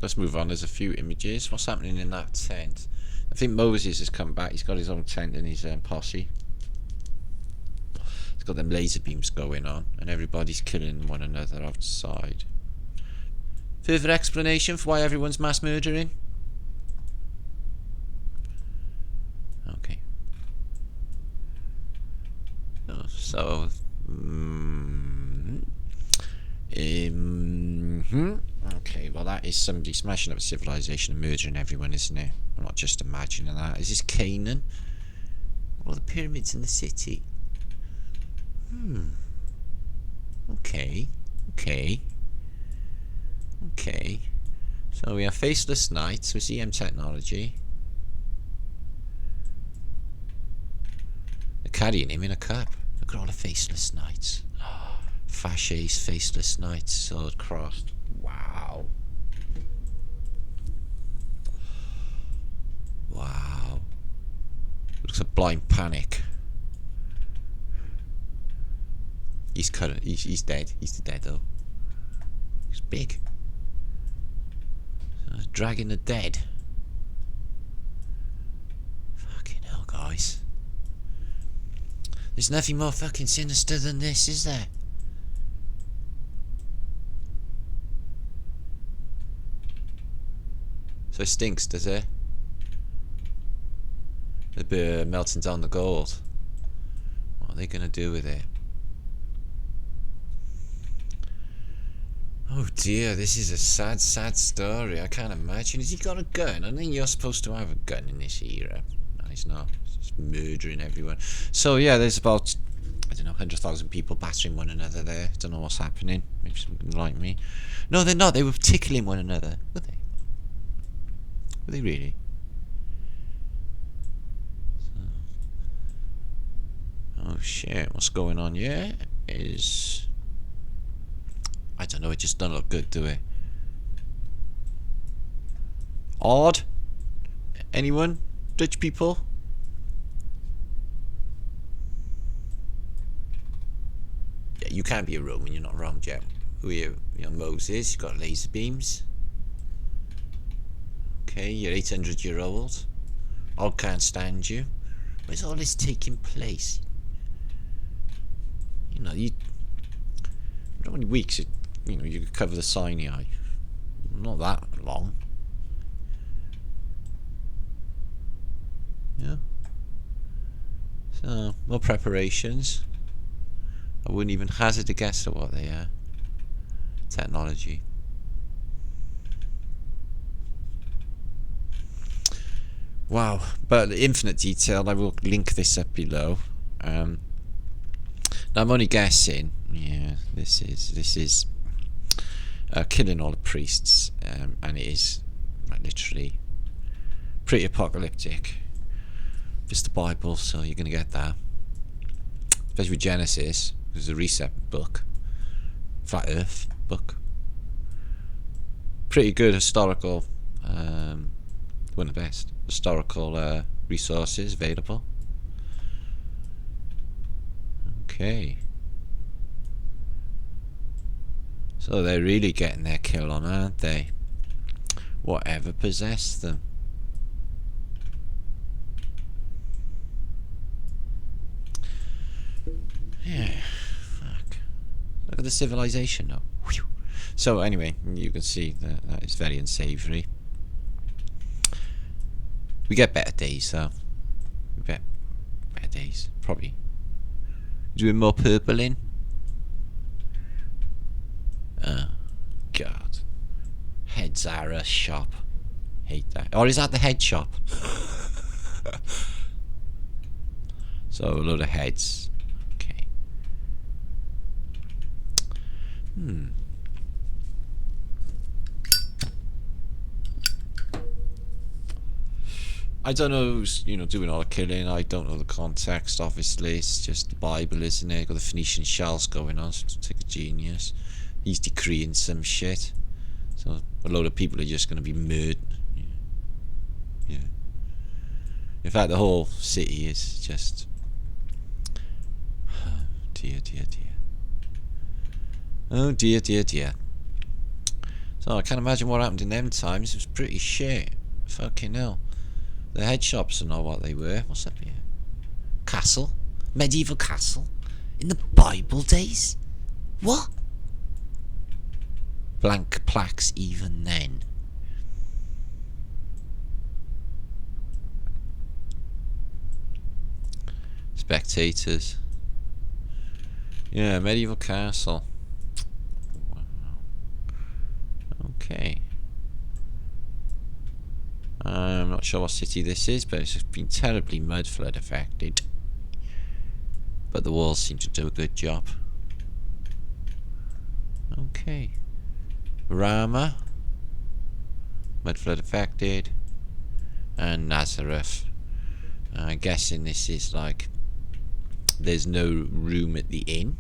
let's move on. There's a few images. What's happening in that tent? I think Moses has come back. He's got his own tent and his posse. He's got them laser beams going on and everybody's killing one another outside. Further explanation for why everyone's mass murdering? Okay. So okay, well that is somebody smashing up a civilization and murdering everyone, isn't it? I'm not just imagining that. Is this Canaan? What are the pyramids in the city? Okay. So we have faceless knights with EM technology. They're carrying him in a cup. Look at all the faceless knights. Fasces, faceless knights, sword crossed. Wow. Wow. Looks like blind panic. He's cut. He's dead. He's dead though. He's big. Dragging the dead. Fucking hell, guys. There's nothing more fucking sinister than this, is there? So it stinks, does it? They're melting down the gold. What are they going to do with it? Oh dear, this is a sad, sad story. I can't imagine. Has he got a gun? I think you're supposed to have a gun in this era. No, he's not. He's just murdering everyone. So yeah, there's about, I don't know, 100,000 people battering one another there. Don't know what's happening. Maybe something like me. No, they're not. They were tickling one another. Were they? Were they really? Oh shit, what's going on here is, I don't know, it just don't look good, do it? Odd? Anyone? Dutch people? Yeah, you can't be a Roman, you're not Rome yet. Who are you? You're Moses, you've got laser beams. Okay, you're 800-year-old. I can't stand you. Where's all this taking place? You know, how many weeks you could cover the Sinai? Not that long. Yeah. So more preparations. I wouldn't even hazard a guess at what they are. Technology. Wow, but infinite detail. I will link this up below. Now I'm only guessing. Yeah, this is killing all the priests, and it is like, literally pretty apocalyptic. It's the Bible, so you're gonna get that. Especially with Genesis, because it's a reset book, flat Earth book. Pretty good historical, one of the best historical resources available. Okay. So they're really getting their kill on, aren't they? Whatever possessed them. Yeah, fuck. Look at the civilization now. Whew. So anyway, you can see that is very unsavoury. We get better days though. We get better days, probably. Doing more purple in. Oh God. Head Zara shop. Hate that. Or is that the head shop? So a load of heads. Okay. I don't know who's, doing all the killing. I don't know the context, obviously. It's just the Bible, isn't it? Got the Phoenician shells going on, so it's like a genius. He's decreeing some shit. So a load of people are just going to be murdered. Yeah. In fact, the whole city is just... Oh, dear, dear, dear. Oh, dear, dear, dear. So I can't imagine what happened in them times. It was pretty shit. Fucking hell. The head shops are not what they were. What's up here? Castle? Medieval castle? In the Bible days? What? Blank plaques even then. Spectators. Yeah, medieval castle. Wow. Okay. I'm not sure what city this is, but it's been terribly mud flood affected. But the walls seem to do a good job. Okay. Rama. Mud flood affected. And Nazareth. I'm guessing this is like... There's no room at the inn.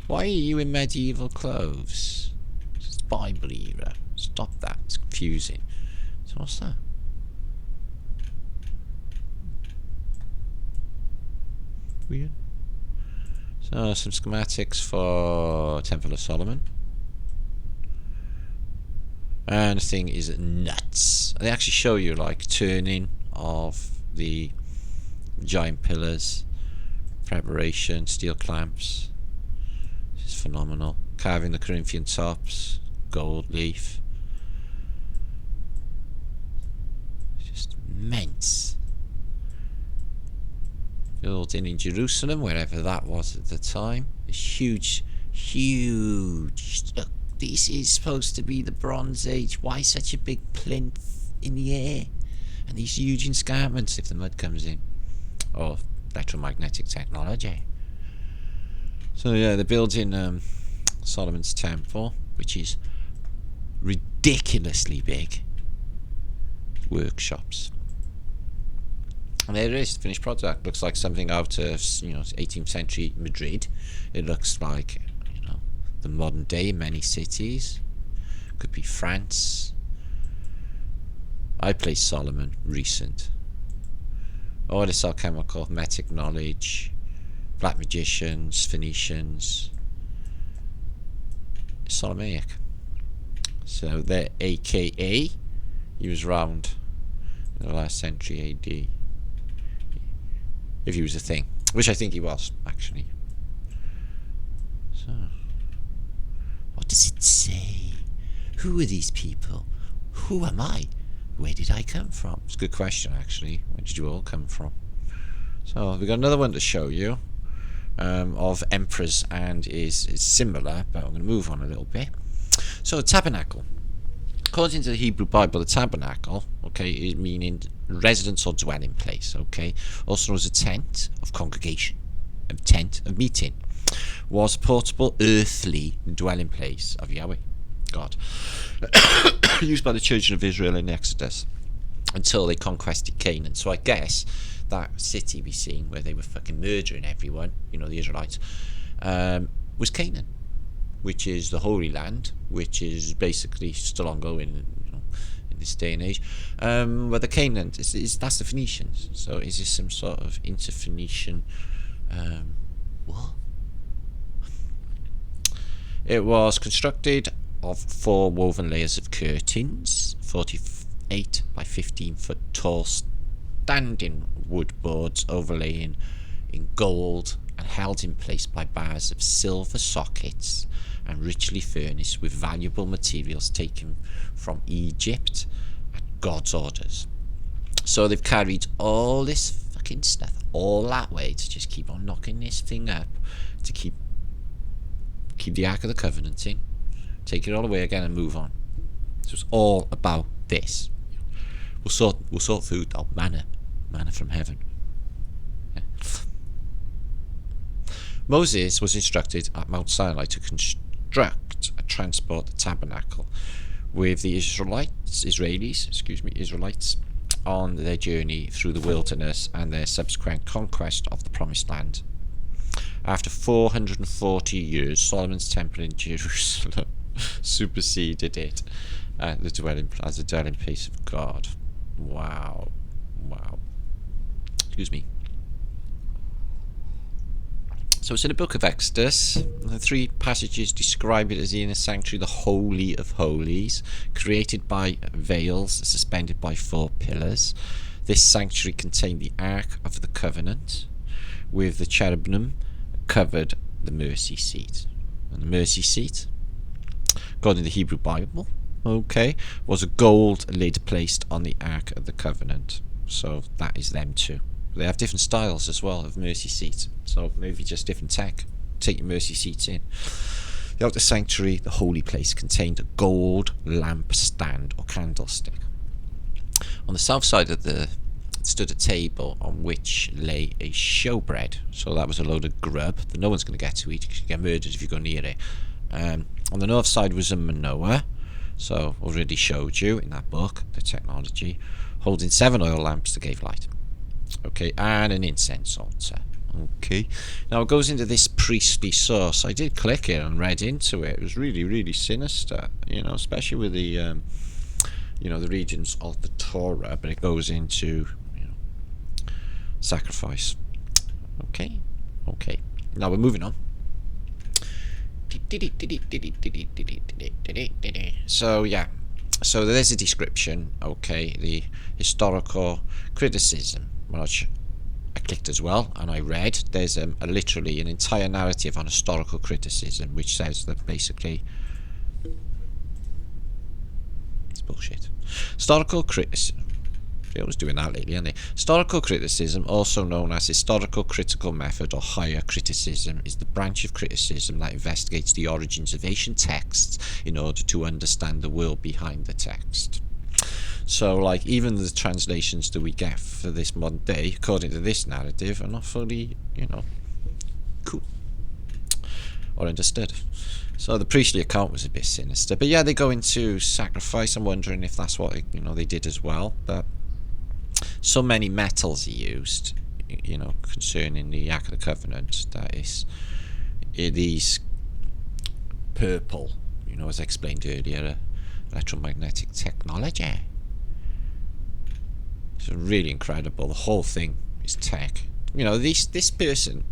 Why are you in medieval clothes? It's Bible era. Stop that. It's confusing. So what's that? Weird. So some schematics for Temple of Solomon. And the thing is nuts. They actually show you like turning of the giant pillars, preparation, steel clamps. This is phenomenal. Carving the Corinthian tops, gold leaf. immense. Built in Jerusalem, wherever that was at the time. It's huge, huge. Look, this is supposed to be the Bronze Age. Why such a big plinth in the air? And these huge escarpments if the mud comes in. Or electromagnetic technology. So yeah, they're building Solomon's Temple, which is ridiculously big. Workshops. And there it is, the finished product. Looks like something out of 18th century Madrid. It looks like the modern day many cities. Could be France. I played Solomon recent. All this alchemical, metic knowledge, black magicians, Phoenicians, Solomonic. So they're AKA. He was around in the last century AD. If he was a thing, which I think he was, actually. So, what does it say? Who are these people? Who am I? Where did I come from? It's a good question, actually. Where did you all come from? So, we've got another one to show you of emperors, and is similar, but I'm going to move on a little bit. So, Tabernacle. According to the Hebrew Bible, the tabernacle, okay, is meaning residence or dwelling place, okay, also known as a tent of congregation, a tent of meeting, was a portable earthly dwelling place of Yahweh, God, used by the children of Israel in Exodus until they conquered Canaan. So I guess that city we seen where they were fucking murdering everyone, the Israelites, was Canaan, which is the Holy Land, which is basically still ongoing, in this day and age. But the Canaan, that's the Phoenicians. So is this some sort of inter-Phoenician what? It was constructed of 4 woven layers of curtains, 48 by 15 foot tall, standing wood boards overlaying in gold and held in place by bars of silver sockets, and richly furnished with valuable materials taken from Egypt at God's orders. So they've carried all this fucking stuff all that way to just keep on knocking this thing up, to keep the Ark of the Covenant in, take it all away again and move on. So it's all about this. We'll sort food out, manna from heaven. Yeah. Moses was instructed at Mount Sinai to construct and transport the tabernacle with the Israelites on their journey through the wilderness and their subsequent conquest of the Promised Land. After 440 years, Solomon's temple in Jerusalem superseded it as a dwelling place of God. Wow. Excuse me. So it's in the book of Exodus. The 3 passages describe it as the inner sanctuary, the Holy of Holies, created by veils suspended by 4 pillars. This sanctuary contained the Ark of the Covenant, with the cherubim covered the mercy seat. And the mercy seat, according to the Hebrew Bible, was a gold lid placed on the Ark of the Covenant. So that is them too. They have different styles as well of mercy seats, so maybe just different tech. Take your mercy seats in. The outer sanctuary, the holy place, contained a gold lamp stand or candlestick. On the south side of stood a table on which lay a showbread. So that was a load of grub that no one's going to get to eat because you get murdered if you go near it. On the north side was a menorah. So already showed you in that book the technology, holding 7 oil lamps that gave light. Okay, and an incense altar. Okay, now it goes into this priestly source. I did click it and read into it. It was really, really sinister, especially with the, the regions of the Torah. But it goes into, sacrifice. Okay. Now we're moving on. So yeah, so there's a description. Okay, the historical criticism, which I clicked as well and I read. There's literally an entire narrative on historical criticism which says that basically it's bullshit. Historical criticism. They're always doing that lately, aren't they? Historical criticism, also known as historical critical method or higher criticism, is the branch of criticism that investigates the origins of ancient texts in order to understand the world behind the text. So, like, even the translations that we get for this modern day, according to this narrative, are not fully, cool or understood. So the priestly account was a bit sinister. But yeah, they go into sacrifice. I'm wondering if that's what, they did as well. But so many metals are used, concerning the Ark of the Covenant, that is these purple, as I explained earlier, electromagnetic technology. It's really incredible. The whole thing is tech. This person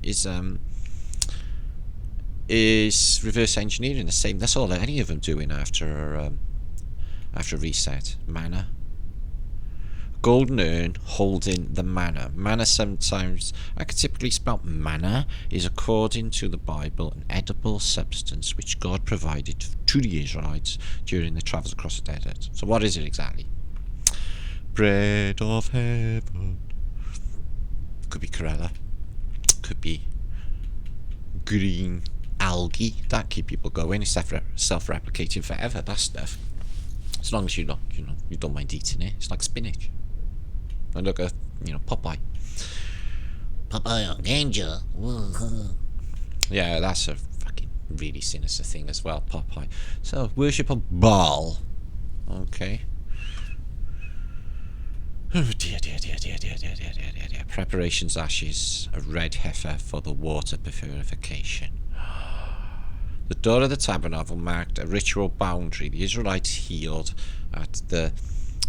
is reverse engineering the same. That's all any of them doing after reset. Mana. Golden urn holding the manna. Manna sometimes, I could typically spell manna, is according to the Bible an edible substance which God provided to the Israelites during their travels across the desert. So what is it exactly? Bread of heaven. Could be Corella. Could be green algae. That keep people going. It's self-replicating forever, that stuff. As long as you don't mind eating it. It's like spinach. And look at, Popeye. Popeye on danger. Yeah, that's a fucking really sinister thing as well, Popeye. So, worship of Baal. Okay. Oh dear. Preparations, ashes, a red heifer for the water purification. The door of the Tabernacle marked a ritual boundary. The Israelites healed at the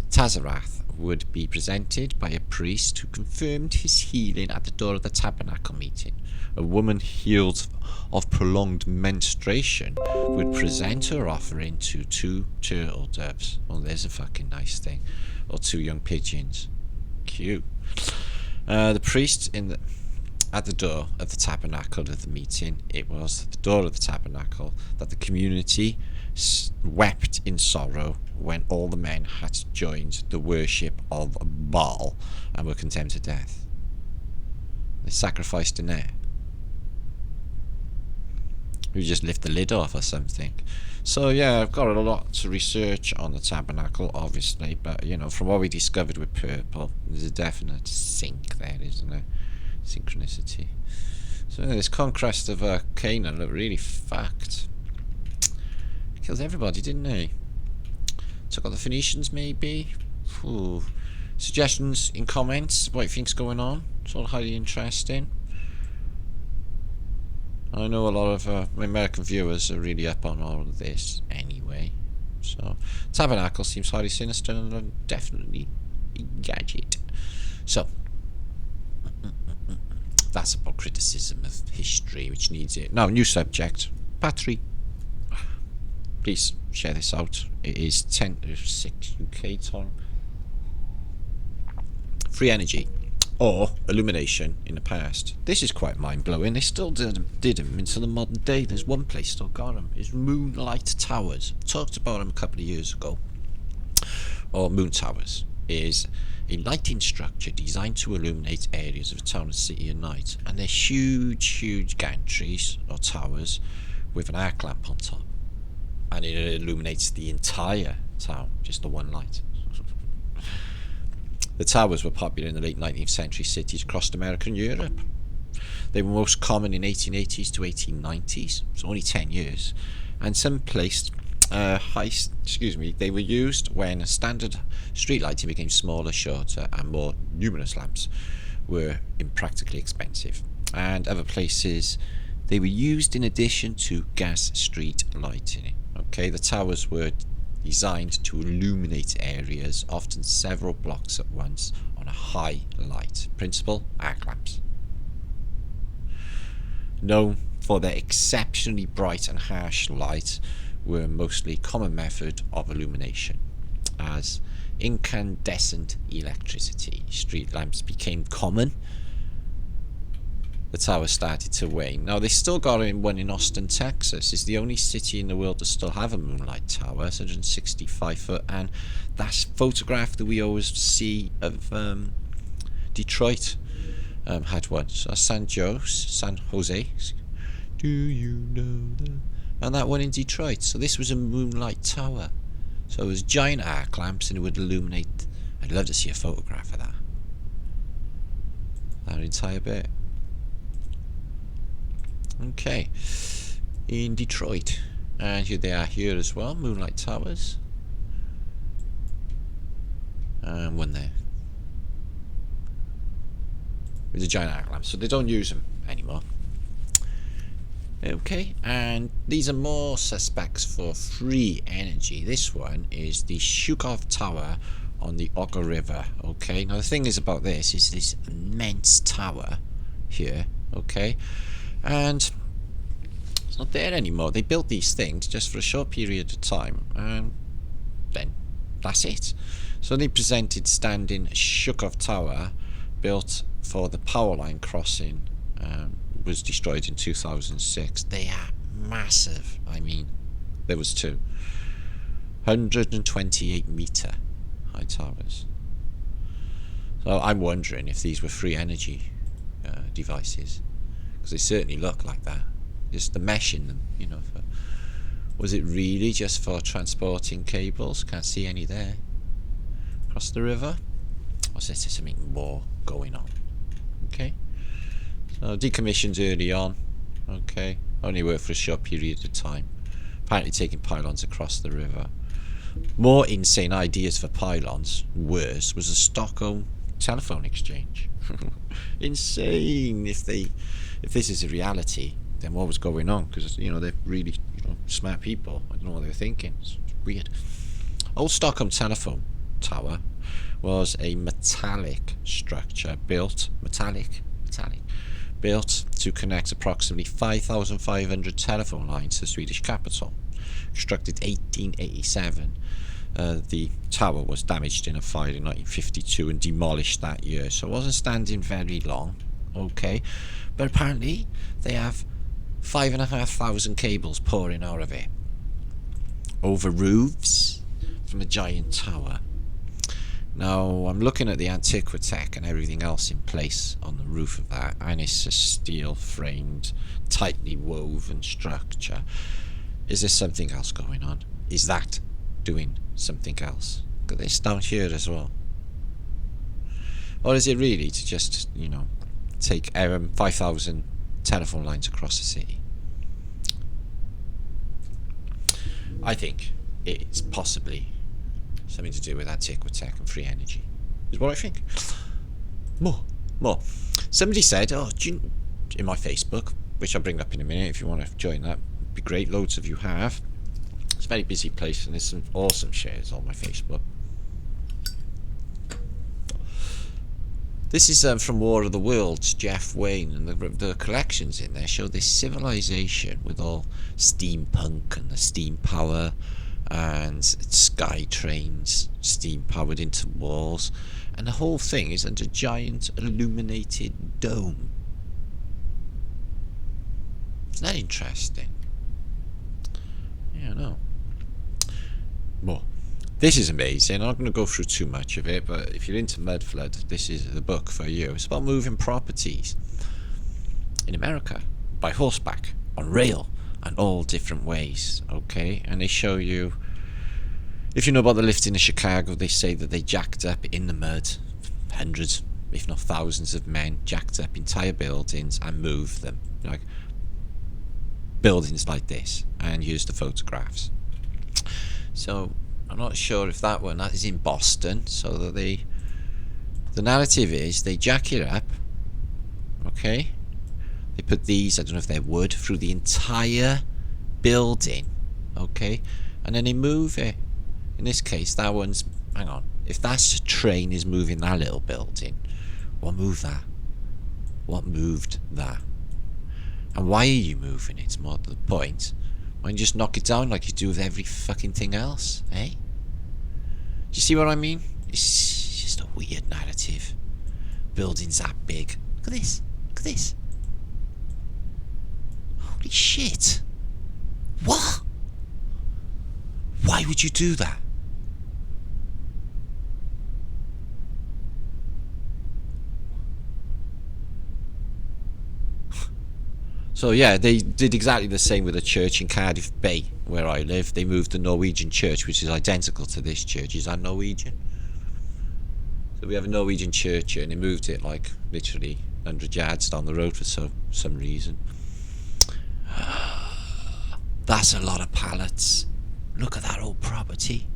Tazarath would be presented by a priest who confirmed his healing at the door of the Tabernacle meeting. A woman healed of prolonged menstruation would present her offering to 2 turtle doves. Well, there's a fucking nice thing. Or 2 young pigeons. Cute. The priest at the door of the Tabernacle of the meeting, it was the door of the Tabernacle that the community wept in sorrow when all the men had joined the worship of Baal and were condemned to death. They sacrificed in there. We just lift the lid off or something. So yeah, I've got a lot to research on the Tabernacle, obviously, but from what we discovered with purple, there's a definite sync there, isn't there? Synchronicity. So this conquest of Canaan looked really fucked. Killed everybody, didn't he? Took out the Phoenicians, maybe. Ooh. Suggestions in comments. What you think's going on? It's all highly interesting. I know a lot of my American viewers are really up on all of this anyway. So, Tabernacle seems highly sinister and definitely a gadget. So, that's about criticism of history, which needs it. Now, new subject. Part 3. Please share this out. It is 10 to 6 UK time. Free energy. Or illumination in the past. This is quite mind-blowing. They still did them into the modern day. There's one place still got them. It's moonlight towers. Talked about them a couple of years ago. Or moon towers is a lighting structure designed to illuminate areas of a town and city at night. And they're huge gantries or towers with an arc lamp on top. And it illuminates the entire town, just the one light. The towers were popular in the late 19th century cities across America and Europe. They were most common in 1880s to 1890s, so only 10 years. And some placed they were used when standard street lighting became smaller, shorter, and more numerous lamps were impractically expensive. And other places, they were used in addition to gas street lighting. Okay, the towers were designed to illuminate areas, often several blocks at once, on a high light. Principle, arc lamps. Known for their exceptionally bright and harsh light, were mostly common method of illumination. As incandescent electricity, street lamps became common the tower started to wane. Now, they still got one in Austin, Texas. It's the only city in the world to still have a moonlight tower. It's 165 foot. And that photograph that we always see of Detroit had one. So San Jose. Do you know that? And that one in Detroit. So this was a moonlight tower. So it was giant arc lamps and it would illuminate. I'd love to see a photograph of that. That entire bit. Okay. In Detroit. And here they are here as well. Moonlight towers. And one there. With a giant arc lamp. So they don't use them anymore. Okay, and these are more suspects for free energy. This one is the Shukov Tower on the Orca River. Okay, now the thing is about this is this immense tower here. Okay, and it's not there anymore. They built these things just for a short period of time, and then that's it. So they presented standing Shukov Tower, built for the power line crossing. Was destroyed in 2006. They are massive. I mean, there was two 128 meter high towers. So I'm wondering if these were free energy devices, because they certainly look like that. Just the mesh in them, you know. Was it really just for transporting cables? Can't see any there. Across the river? Or is there something more going on? Okay. So decommissioned early on. Okay. Only worked for a short period of time. Apparently taking pylons across the river. More insane ideas for pylons, worse, was a Stockholm telephone exchange. Insane. If this is a reality, then what was going on? Because, you know, they're really, you know, smart people. I don't know what they were thinking. It's weird. Old Stockholm telephone tower was a metallic structure built to connect approximately 5,500 telephone lines to the Swedish capital. Constructed 1887. The tower was damaged in a fire in 1952 and demolished that year, so it wasn't standing very long. Okay, but apparently they have 5,500 cables pouring out of it over roofs from a giant tower. Now, I'm looking at the antiquity and everything else in place on the roof of that, and it's a steel-framed, tightly woven structure. Is there something else going on? Is that doing something else? Look at this down here as well. Or is it really to just, you know, take 5,000 telephone lines across the city? I think it's possibly something to do with antiquity and free energy, is what I think. More. Somebody said, in my Facebook, which I'll bring up in a minute if you want to join that, would be great. Loads of you have. It's a very busy place and there's some awesome shares on my Facebook. This is from War of the Worlds, Jeff Wayne, and the collections in there show this civilization with all steampunk and the steam power and sky trains steam powered into walls, and the whole thing is under a giant illuminated dome. Isn't that interesting? Yeah, I know. More. This is amazing. I'm not going to go through too much of it, but if you're into Mudflood, this is the book for you. It's about moving properties in America by horseback, on rail, and all different ways. Okay, and they show you, if you know about the lifting of Chicago, they say that they jacked up in the mud hundreds, if not thousands of men, jacked up entire buildings and moved them, like buildings like this, and here's the photographs. So I'm not sure if that is in Boston. So that the narrative is they jack it up, okay, they put these, I don't know if they're wood, through the entire building, okay, and then they move it. In this case, that one's, hang on, if that train is moving that little building, what moved that? What moved that? And why are you moving it? More to the point. Why don't you just knock it down like you do with every fucking thing else, eh? Do you see what I mean? It's just a weird narrative. Buildings that big. Look at this. Look at this. Holy shit. What? Why would you do that? So yeah, they did exactly the same with a church in Cardiff Bay, where I live. They moved the Norwegian church, which is identical to this church. Is that Norwegian? So we have a Norwegian church here, and they moved it like literally 100 yards down the road for some reason. That's a lot of pallets. Look at that old property.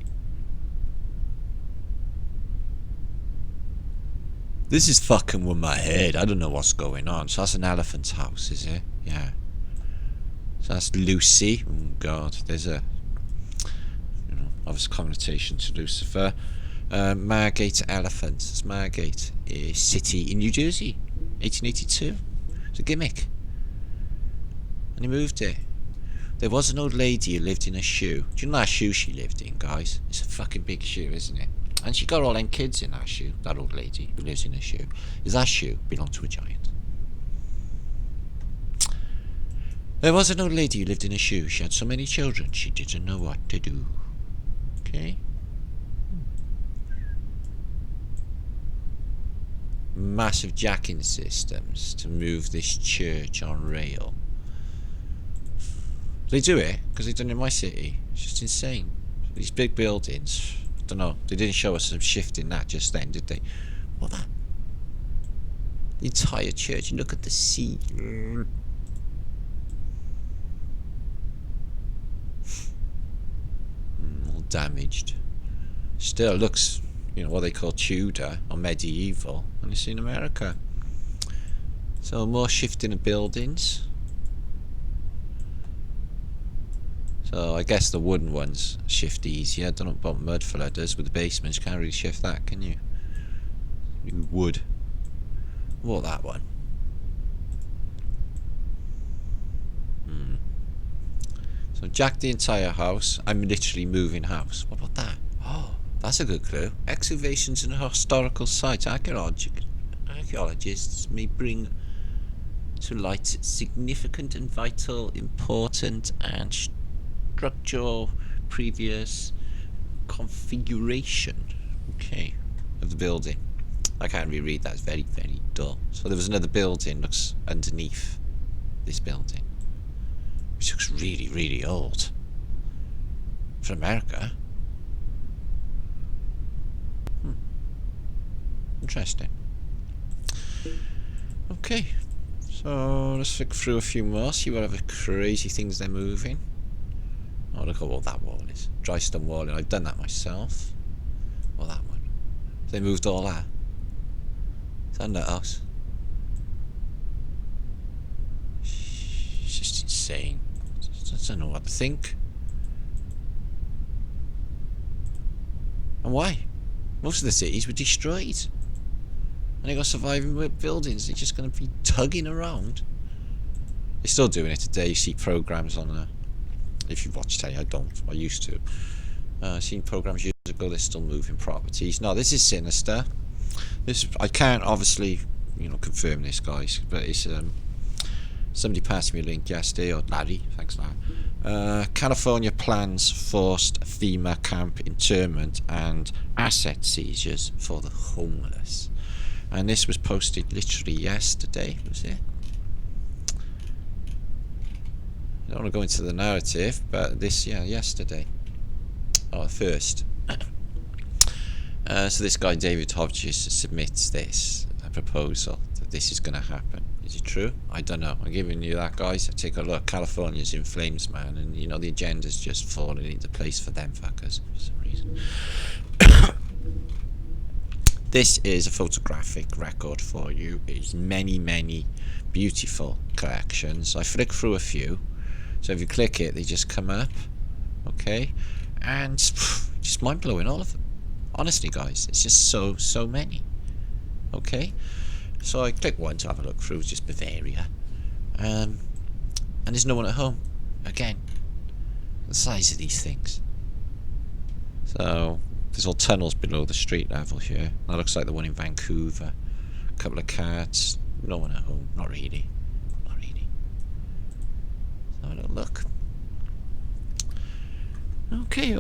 This is fucking with my head. I don't know what's going on. So that's an elephant's house, is it? Yeah. So that's Lucy. Oh God, there's a, you know, obvious connotation to Lucifer. Margate Elephant. It's Margate, a city in New Jersey, 1882. It's a gimmick. And he moved it. There was an old lady who lived in a shoe. Do you know that shoe she lived in, guys? It's a fucking big shoe, isn't it? And she got all them kids in that shoe, that old lady who lives in a shoe. Is that shoe belonged to a giant? There was an old lady who lived in a shoe. She had so many children, she didn't know what to do. Okay? Massive jacking systems to move this church on rail. They do it because they've done it in my city. It's just insane. These big buildings. I don't know. They didn't show us some shift in that just then, did they? What that? The entire church. Look at the sea. All damaged. Still looks, you know, what they call Tudor or medieval. And it's in America. So more shifting of buildings. So I guess the wooden ones shift easier. I don't know what mud filler does with the basements. You can't really shift that, can you? You would. What that one? So jack the entire house. I'm literally moving house. What about that? Oh, that's a good clue. Excavations in a historical site. Archaeologists may bring to light significant and vital, important and structural previous configuration, okay, of the building. I can't really read that. It's very, very dull. So there was another building looks underneath this building, which looks really, really old for America. Interesting. Okay, so let's flick through a few more, see what other crazy things they're moving. Oh, look at what that wall is. Dry stone wall, and I've done that myself. Well, that one. They moved all that. Is that nut house? It's just insane. I don't know what to think. And why? Most of the cities were destroyed. And they got surviving buildings. They're just going to be tugging around. They're still doing it today. You see programs on if you watch telly. I don't. I used to. Seen programs years ago. They're still moving properties. No, this is sinister. This I can't obviously, you know, confirm this, guys. But it's somebody passed me a link yesterday, or Larry. Thanks, Larry. California plans forced FEMA camp internment and asset seizures for the homeless. And this was posted literally yesterday, was it? I don't want to go into the narrative, but this, yeah, yesterday. Oh, first. So this guy, David Hodges, submits this proposal that this is going to happen. Is it true? I don't know. I'm giving you that, guys. Take a look. California's in flames, man. And, you know, the agenda's just falling into place for them fuckers for some reason. This is a photographic record for you. It's many, many beautiful collections. I flick through a few. So if you click it, they just come up. Okay? And just mind-blowing, all of them. Honestly, guys, it's just so many. Okay? So I click one to have a look through. It's just Bavaria. And there's no one at home. Again. The size of these things. So there's all tunnels below the street level here. That looks like the one in Vancouver. A couple of carts. No one at home. Not really. Not really. Have a little look. Okay.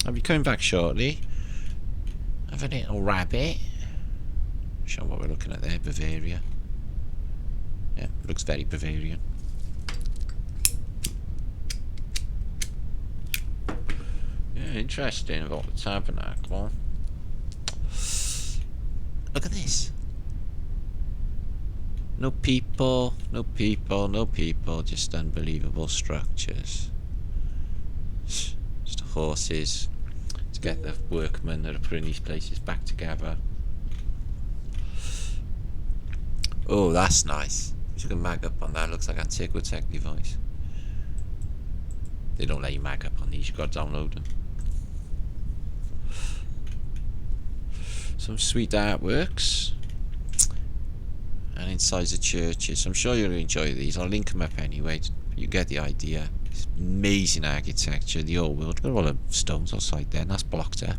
I'll be coming back shortly. Have a little rabbit. Show what we're looking at there. Bavaria. Yeah, looks very Bavarian. Yeah, interesting about the Tabernacle. Look at this. No people, just unbelievable structures. Just horses to get the workmen that are putting these places back together. Oh, that's nice. You can mag up on that. Looks like antiquity device. They don't let you mag up on these. You've got to download them. Some sweet artworks. And inside the churches. I'm sure you'll enjoy these. I'll link them up anyway. You get the idea. It's amazing architecture. The old world. Look at all the stones outside there. And that's blocked up.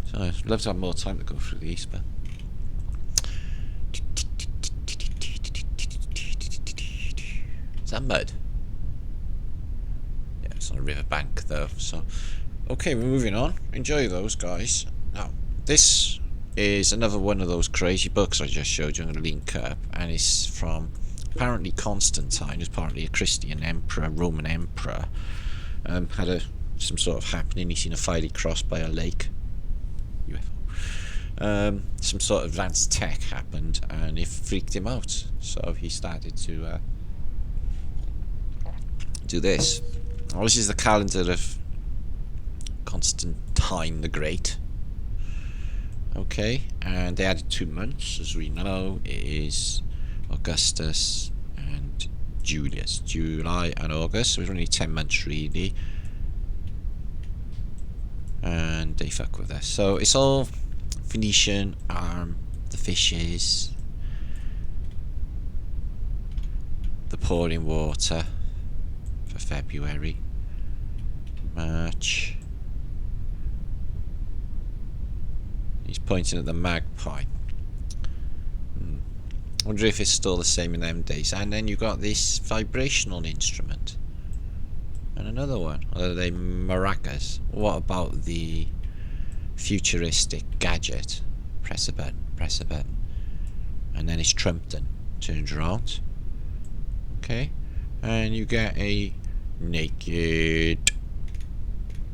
So I'd love to have more time to go through these, but... Is that mud? Yeah, it's on a riverbank though, so... Okay, we're moving on. Enjoy those, guys. Now, this is another one of those crazy books I just showed you. I'm going to link up, and it's from apparently Constantine, who's partly a Christian emperor, Roman emperor. Had some sort of happening. He's seen a fiery cross by a lake. UFO. Some sort of advanced tech happened, and it freaked him out. So he started to do this. Well, this is the calendar of Constantine the Great. Okay, and they added 2 months, as we know. It is Augustus and Julius. July and August, so it's only 10 months really. And they fuck with us. So it's all Phoenician, the fishes, the pouring water for February, March. He's pointing at the magpie. I wonder if it's still the same in them days. And then you got this vibrational instrument. And another one. Are they maracas? What about the futuristic gadget? Press a button, press a button. And then it's Trumpton. Turns around. Okay. And you get a naked,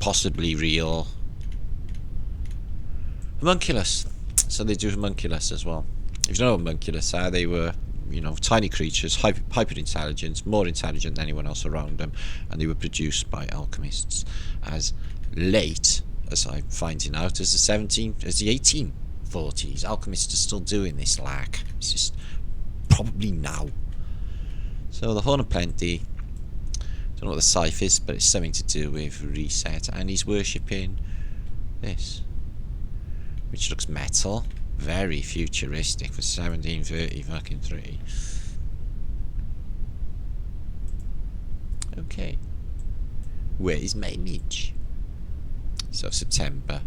possibly real homunculus. So they do homunculus as well. If you know what homunculus are, they were, you know, tiny creatures, hyper intelligent, more intelligent than anyone else around them, and they were produced by alchemists as late as I'm finding out as the 1840s. Alchemists are still doing this lack. It's just probably now. So the Horn of Plenty, don't know what the scythe is, but it's something to do with reset, and he's worshipping this, which looks metal, very futuristic for 1730 fucking 3. Okay, where is my image? So September.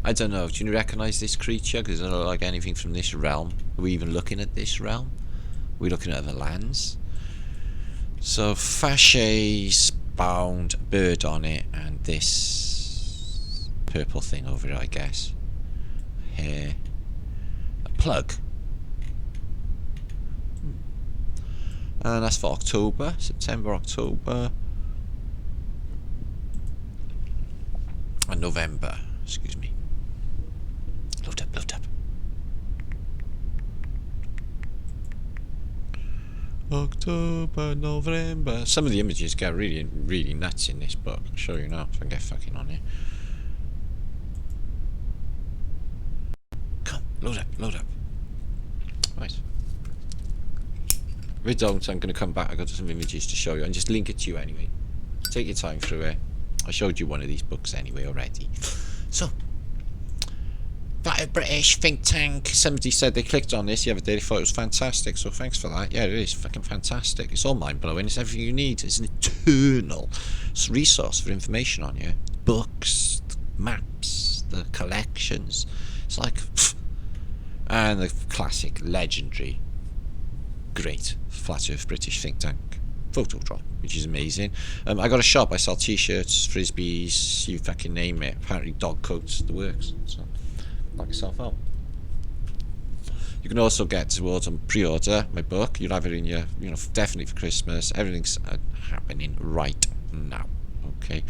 I don't know. Do you recognise this creature? Because it doesn't look like anything from this realm. Are we even looking at this realm? Are we looking at other lands? So fasces bound, bird on it, and this purple thing over it, I guess. Hair. A plug. And that's for October. September, October. And November. Excuse me. Load up, load up. October, November. Some of the images get really, really nuts in this book. I'll show you now if I can get fucking on here. Come, load up, load up. Right. If I don't, I'm going to come back. I've got some images to show you and just link it to you anyway. Take your time through it. I showed you one of these books anyway already. So, that British think tank. Somebody said they clicked on this the other day. They thought it was fantastic. So thanks for that. Yeah, it is fucking fantastic. It's all mind blowing. It's everything you need. It's an eternal resource for information on you. Books, the maps, the collections. It's like, pfft. And the classic, legendary, great flat Earth British think tank photo drop, which is amazing. I got a shop. I sell t-shirts, frisbees, you fucking name it. Apparently dog coats, the works. So knock yourself out. You can also get towards and pre-order my book. You'll have it in your, definitely for Christmas. Everything's happening right now. Okay.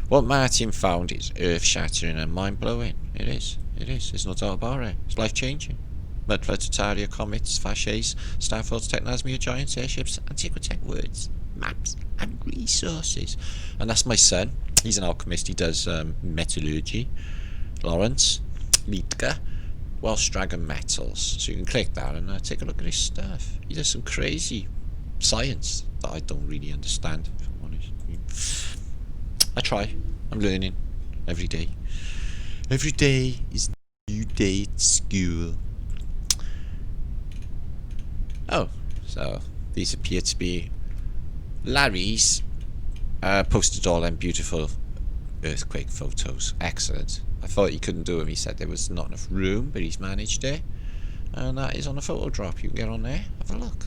What Martin found is earth-shattering and mind-blowing. It is. It is. There's no doubt about it. It's life-changing. Mudflood, Tataria, comets, fasces, starfields, technosmia, giants, airships, antiquity words, maps, and resources. And that's my son. He's an alchemist. He does metallurgy. Lawrence, Liedtke, Welsh Dragon Metals. So you can click that and take a look at his stuff. He does some crazy science that I don't really understand, if I'm honest. I try. I'm learning every day. Every day is a new day at school. Oh, so these appear to be Larry's posted all them beautiful earthquake photos. Excellent. I thought he couldn't do them. He said there was not enough room, but he's managed it. And that is on a photo drop. You can get on there, have a look.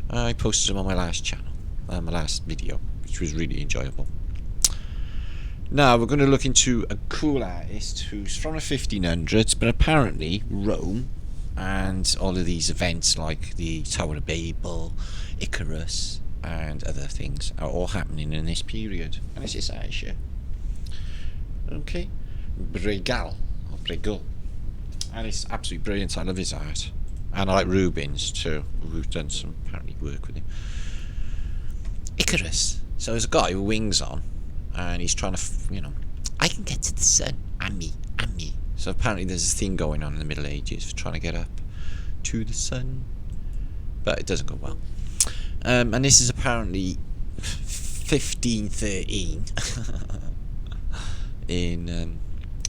I posted them on my last channel, my last video, which was really enjoyable. Now we're going to look into a cool artist who's from the 1500s, but apparently Rome and all of these events like the Tower of Babel, Icarus, and other things are all happening in this period. And it's this artist here. Okay, Brueghel, or Brueghel, and it's absolutely brilliant. I love his art, and I like Rubens too. We've done some apparently work with him. Icarus. So there's a guy with wings on, and he's trying to, I can get to the sun. I'm me. So apparently there's a thing going on in the Middle Ages for trying to get up to the sun, but it doesn't go well. And this is apparently 1513 in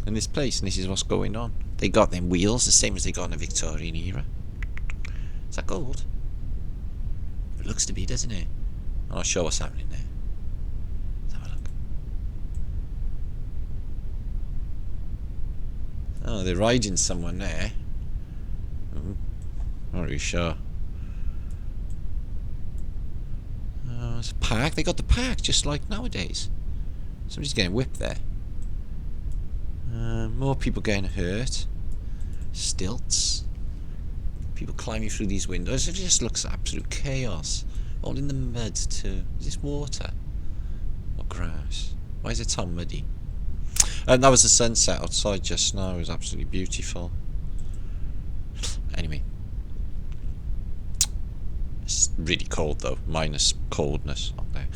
this place, and this is what's going on. They got them wheels the same as they got in the Victorian era. Is that gold? It looks to be, doesn't it? I'll show what's happening there. Let's have a look. Oh, they're riding someone there. Not really sure. It's a park. They got the park just like nowadays. Somebody's getting whipped there. More people getting hurt. Stilts. People climbing through these windows. It just looks absolute chaos. All in the mud too. Is this water? Or grass? Why is it so muddy? And that was the sunset outside just now. It was absolutely beautiful. Anyway. It's really cold though. Minus coldness up there.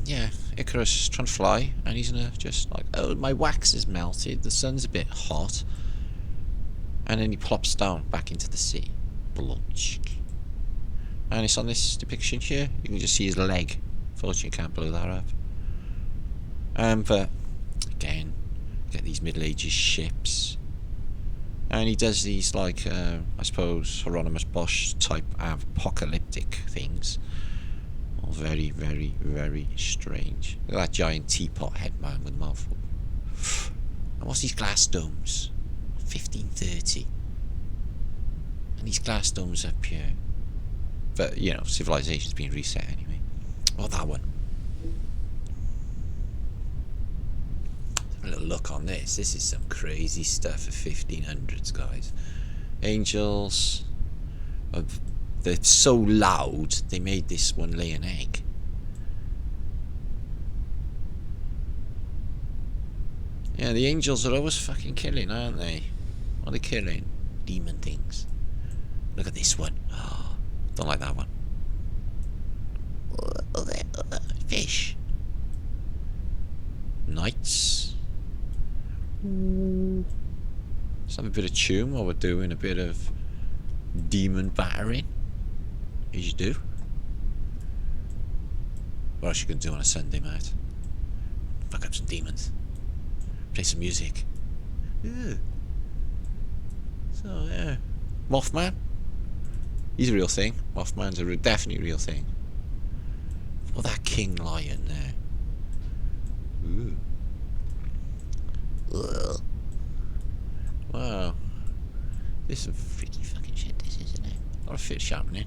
Yeah, Icarus trying to fly, and he's gonna just like, oh, my wax is melted, the sun's a bit hot, and then he plops down back into the sea. Blunch. And it's on this depiction here. You can just see his leg. Fortunately, you can't blow that up. But again, get these Middle Ages ships, and he does these like, I suppose, Hieronymus Bosch type apocalyptic things. Very, very, very strange. Look at that giant teapot head man with mouth. And what's these glass domes? 1530. And these glass domes up here. But, civilization's been reset anyway. Oh, that one. Have a little look on this. This is some crazy stuff for 1500s, guys. Angels. They're so loud, they made this one lay an egg. Yeah, the angels are always fucking killing, aren't they? What are they killing? Demon things. Look at this one. Oh, don't like that one. Fish. Knights. Let's have a bit of tune while we're doing a bit of demon battering. As you do. What else you can do on a Sunday, mate? Fuck up some demons. Play some music. Yeah. So, yeah. Mothman. He's a real thing. Mothman's a definitely real thing. Oh, that king lion there. Ooh. Ugh. Wow. This is some freaky fucking shit, this, isn't it? A lot of fish happening.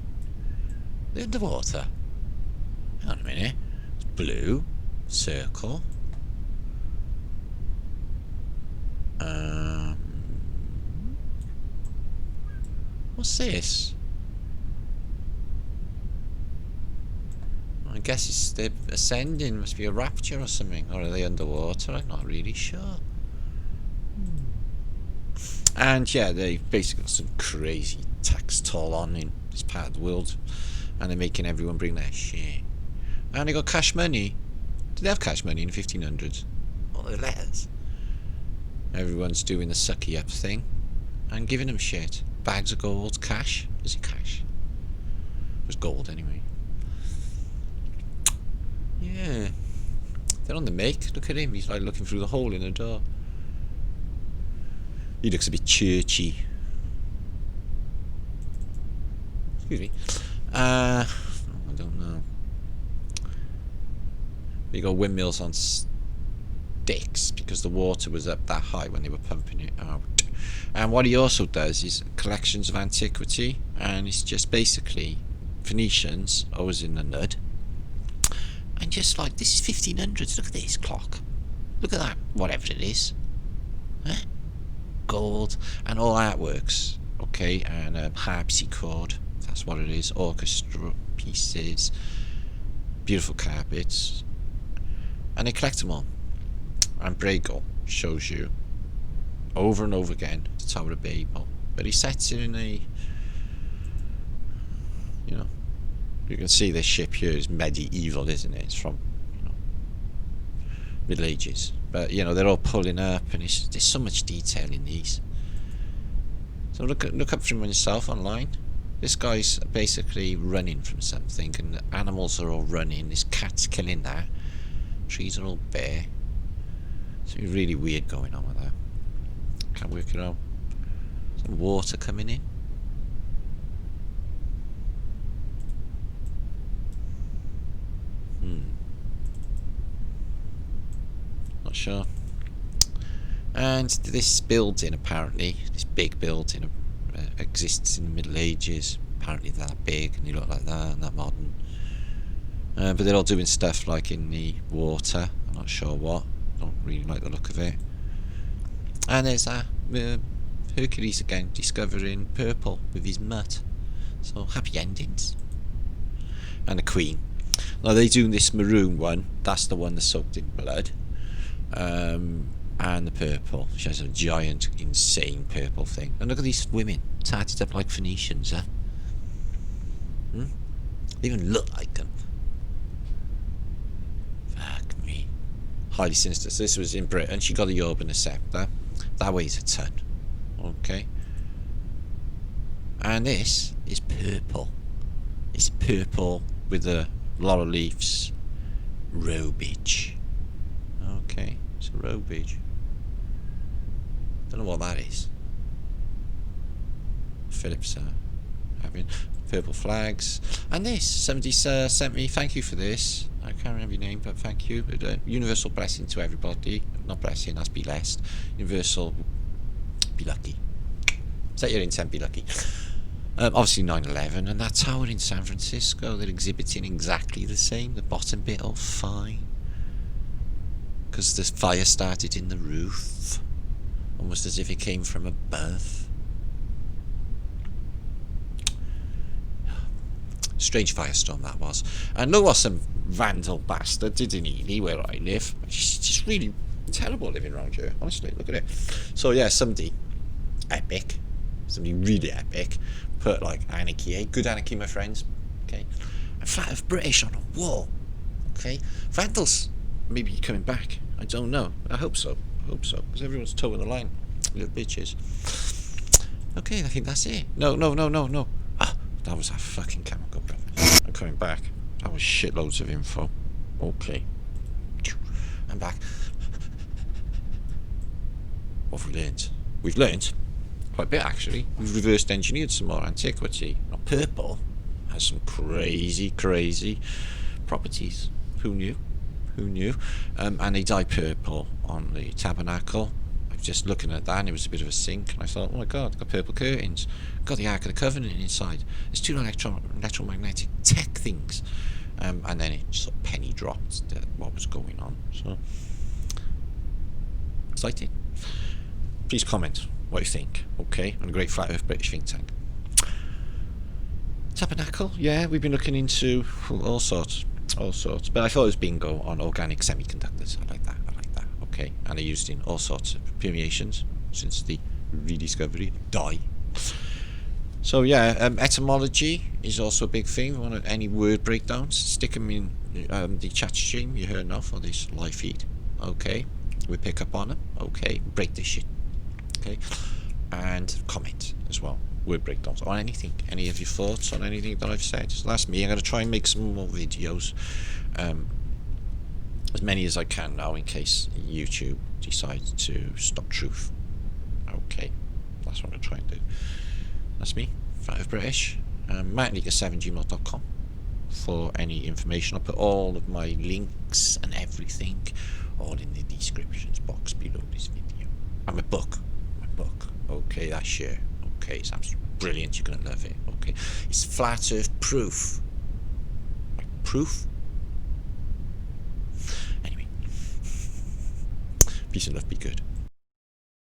They're underwater. Hang on a minute. It's blue. Circle. What's this? I guess it's they're ascending. Must be a rapture or something. Or are they underwater? I'm not really sure. And yeah, they've basically got some crazy tax toll on in this part of the world. And they're making everyone bring their shit. And they got cash money. Did they have cash money in the 1500s? All the letters. Everyone's doing the sucky up thing. And giving them shit. Bags of gold, cash. Is it cash? It was gold anyway. Yeah. They're on the make. Look at him. He's like looking through the hole in the door. He looks a bit churchy. Excuse me. I don't know. You got windmills on sticks because the water was up that high when they were pumping it out. And what he also does is collections of antiquity, and it's just basically Phoenicians always in the nud. And just like, this is 1500s, look at this clock. Look at that, whatever it is. Huh? Gold, and all artworks, okay, and harpsichord, that's what it is, orchestra pieces, beautiful carpets, and they collect them all. And Brueghel shows you over and over again the Tower of Babel, but he sets it in a, you know, you can see this ship here is medieval, isn't it? It's from, you know, Middle Ages, but you know they're all pulling up, and there's so much detail in these. So look up from yourself online. This guy's basically running from something, and the animals are all running. This cat's killing that. Trees are all bare. Something really weird going on with that. Can't work it out. Some water coming in. Not sure. And this building, apparently, this big building exists in the Middle Ages. Apparently that big, and they look like that, and that modern. But they're all doing stuff like in the water. I'm not sure what. Don't really like the look of it. And there's Hercules again, discovering purple with his mutt. So happy endings. And the Queen. Now they're doing this maroon one. That's the one that's soaked in blood. And the purple. She has a giant, insane purple thing. And look at these women, tatted up like Phoenicians, huh? They even look like them. Fuck me. Highly sinister. So this was in Britain. She got a Urban Scepter. That weighs a ton. Okay. And this is purple. It's purple with a lot of leaves. Robage. Okay. It's a robage. Don't know what that is. Phillips having purple flags. And this, somebody sent me, thank you for this. I can't remember your name, but thank you. But, universal blessing to everybody. Not blessing, that's be blessed. Universal, be lucky. Set your intent, be lucky. Obviously 9/11, and that tower in San Francisco, they're exhibiting exactly the same. The bottom bit all fine. Because the fire started in the roof. Almost as if it came from above. Strange firestorm that was. And there was some vandal bastard, didn't he, where I live. It's just really terrible living around here, honestly, look at it. So yeah, somebody epic, somebody really epic, put like anarchy, good anarchy, my friends, okay, a flag of British on a wall, okay, vandals maybe coming back, I don't know, I hope so, because everyone's towing the line, little bitches. Okay, I think that's it. No, that was a fucking chemical, brother. I'm coming back. That was shitloads of info. Okay. I'm back. What have we learned? We've learned quite a bit, actually. We've reversed engineered some more antiquity. Now, purple has some crazy properties. Who knew? And they dye purple on the Tabernacle. just looking at that, and it was a bit of a sink, and I thought, oh my god, I've got purple curtains, I've got the Ark of the Covenant inside, there's two electromagnetic tech things, and then it sort of penny dropped what was going on. So exciting. Please comment what you think, okay, on a great flat earth British think tank. Tabernacle, yeah, we've been looking into all sorts, but I thought it was bingo on organic semiconductors. I like that, okay, and they're used in all sorts of permeations since the rediscovery of dye. So yeah, etymology is also a big thing. If you want any word breakdowns, stick them in the chat stream you heard now for this live feed, okay, we pick up on them, okay, break this shit, okay, and comment as well, word breakdowns on anything, any of your thoughts on anything that I've said. Just ask me. I'm going to try and make some more videos, as many as I can now, in case YouTube decides to stop truth. Okay, that's what I'm going to try and do. That's me, Flat Earth British. MattLeaker7gmail.com for any information. I'll put all of my links and everything all in the descriptions box below this video. And my book, okay, that share, okay, it's absolutely brilliant, you're gonna love it, okay, it's flat earth proof, like proof. Anyway, peace and love, be good.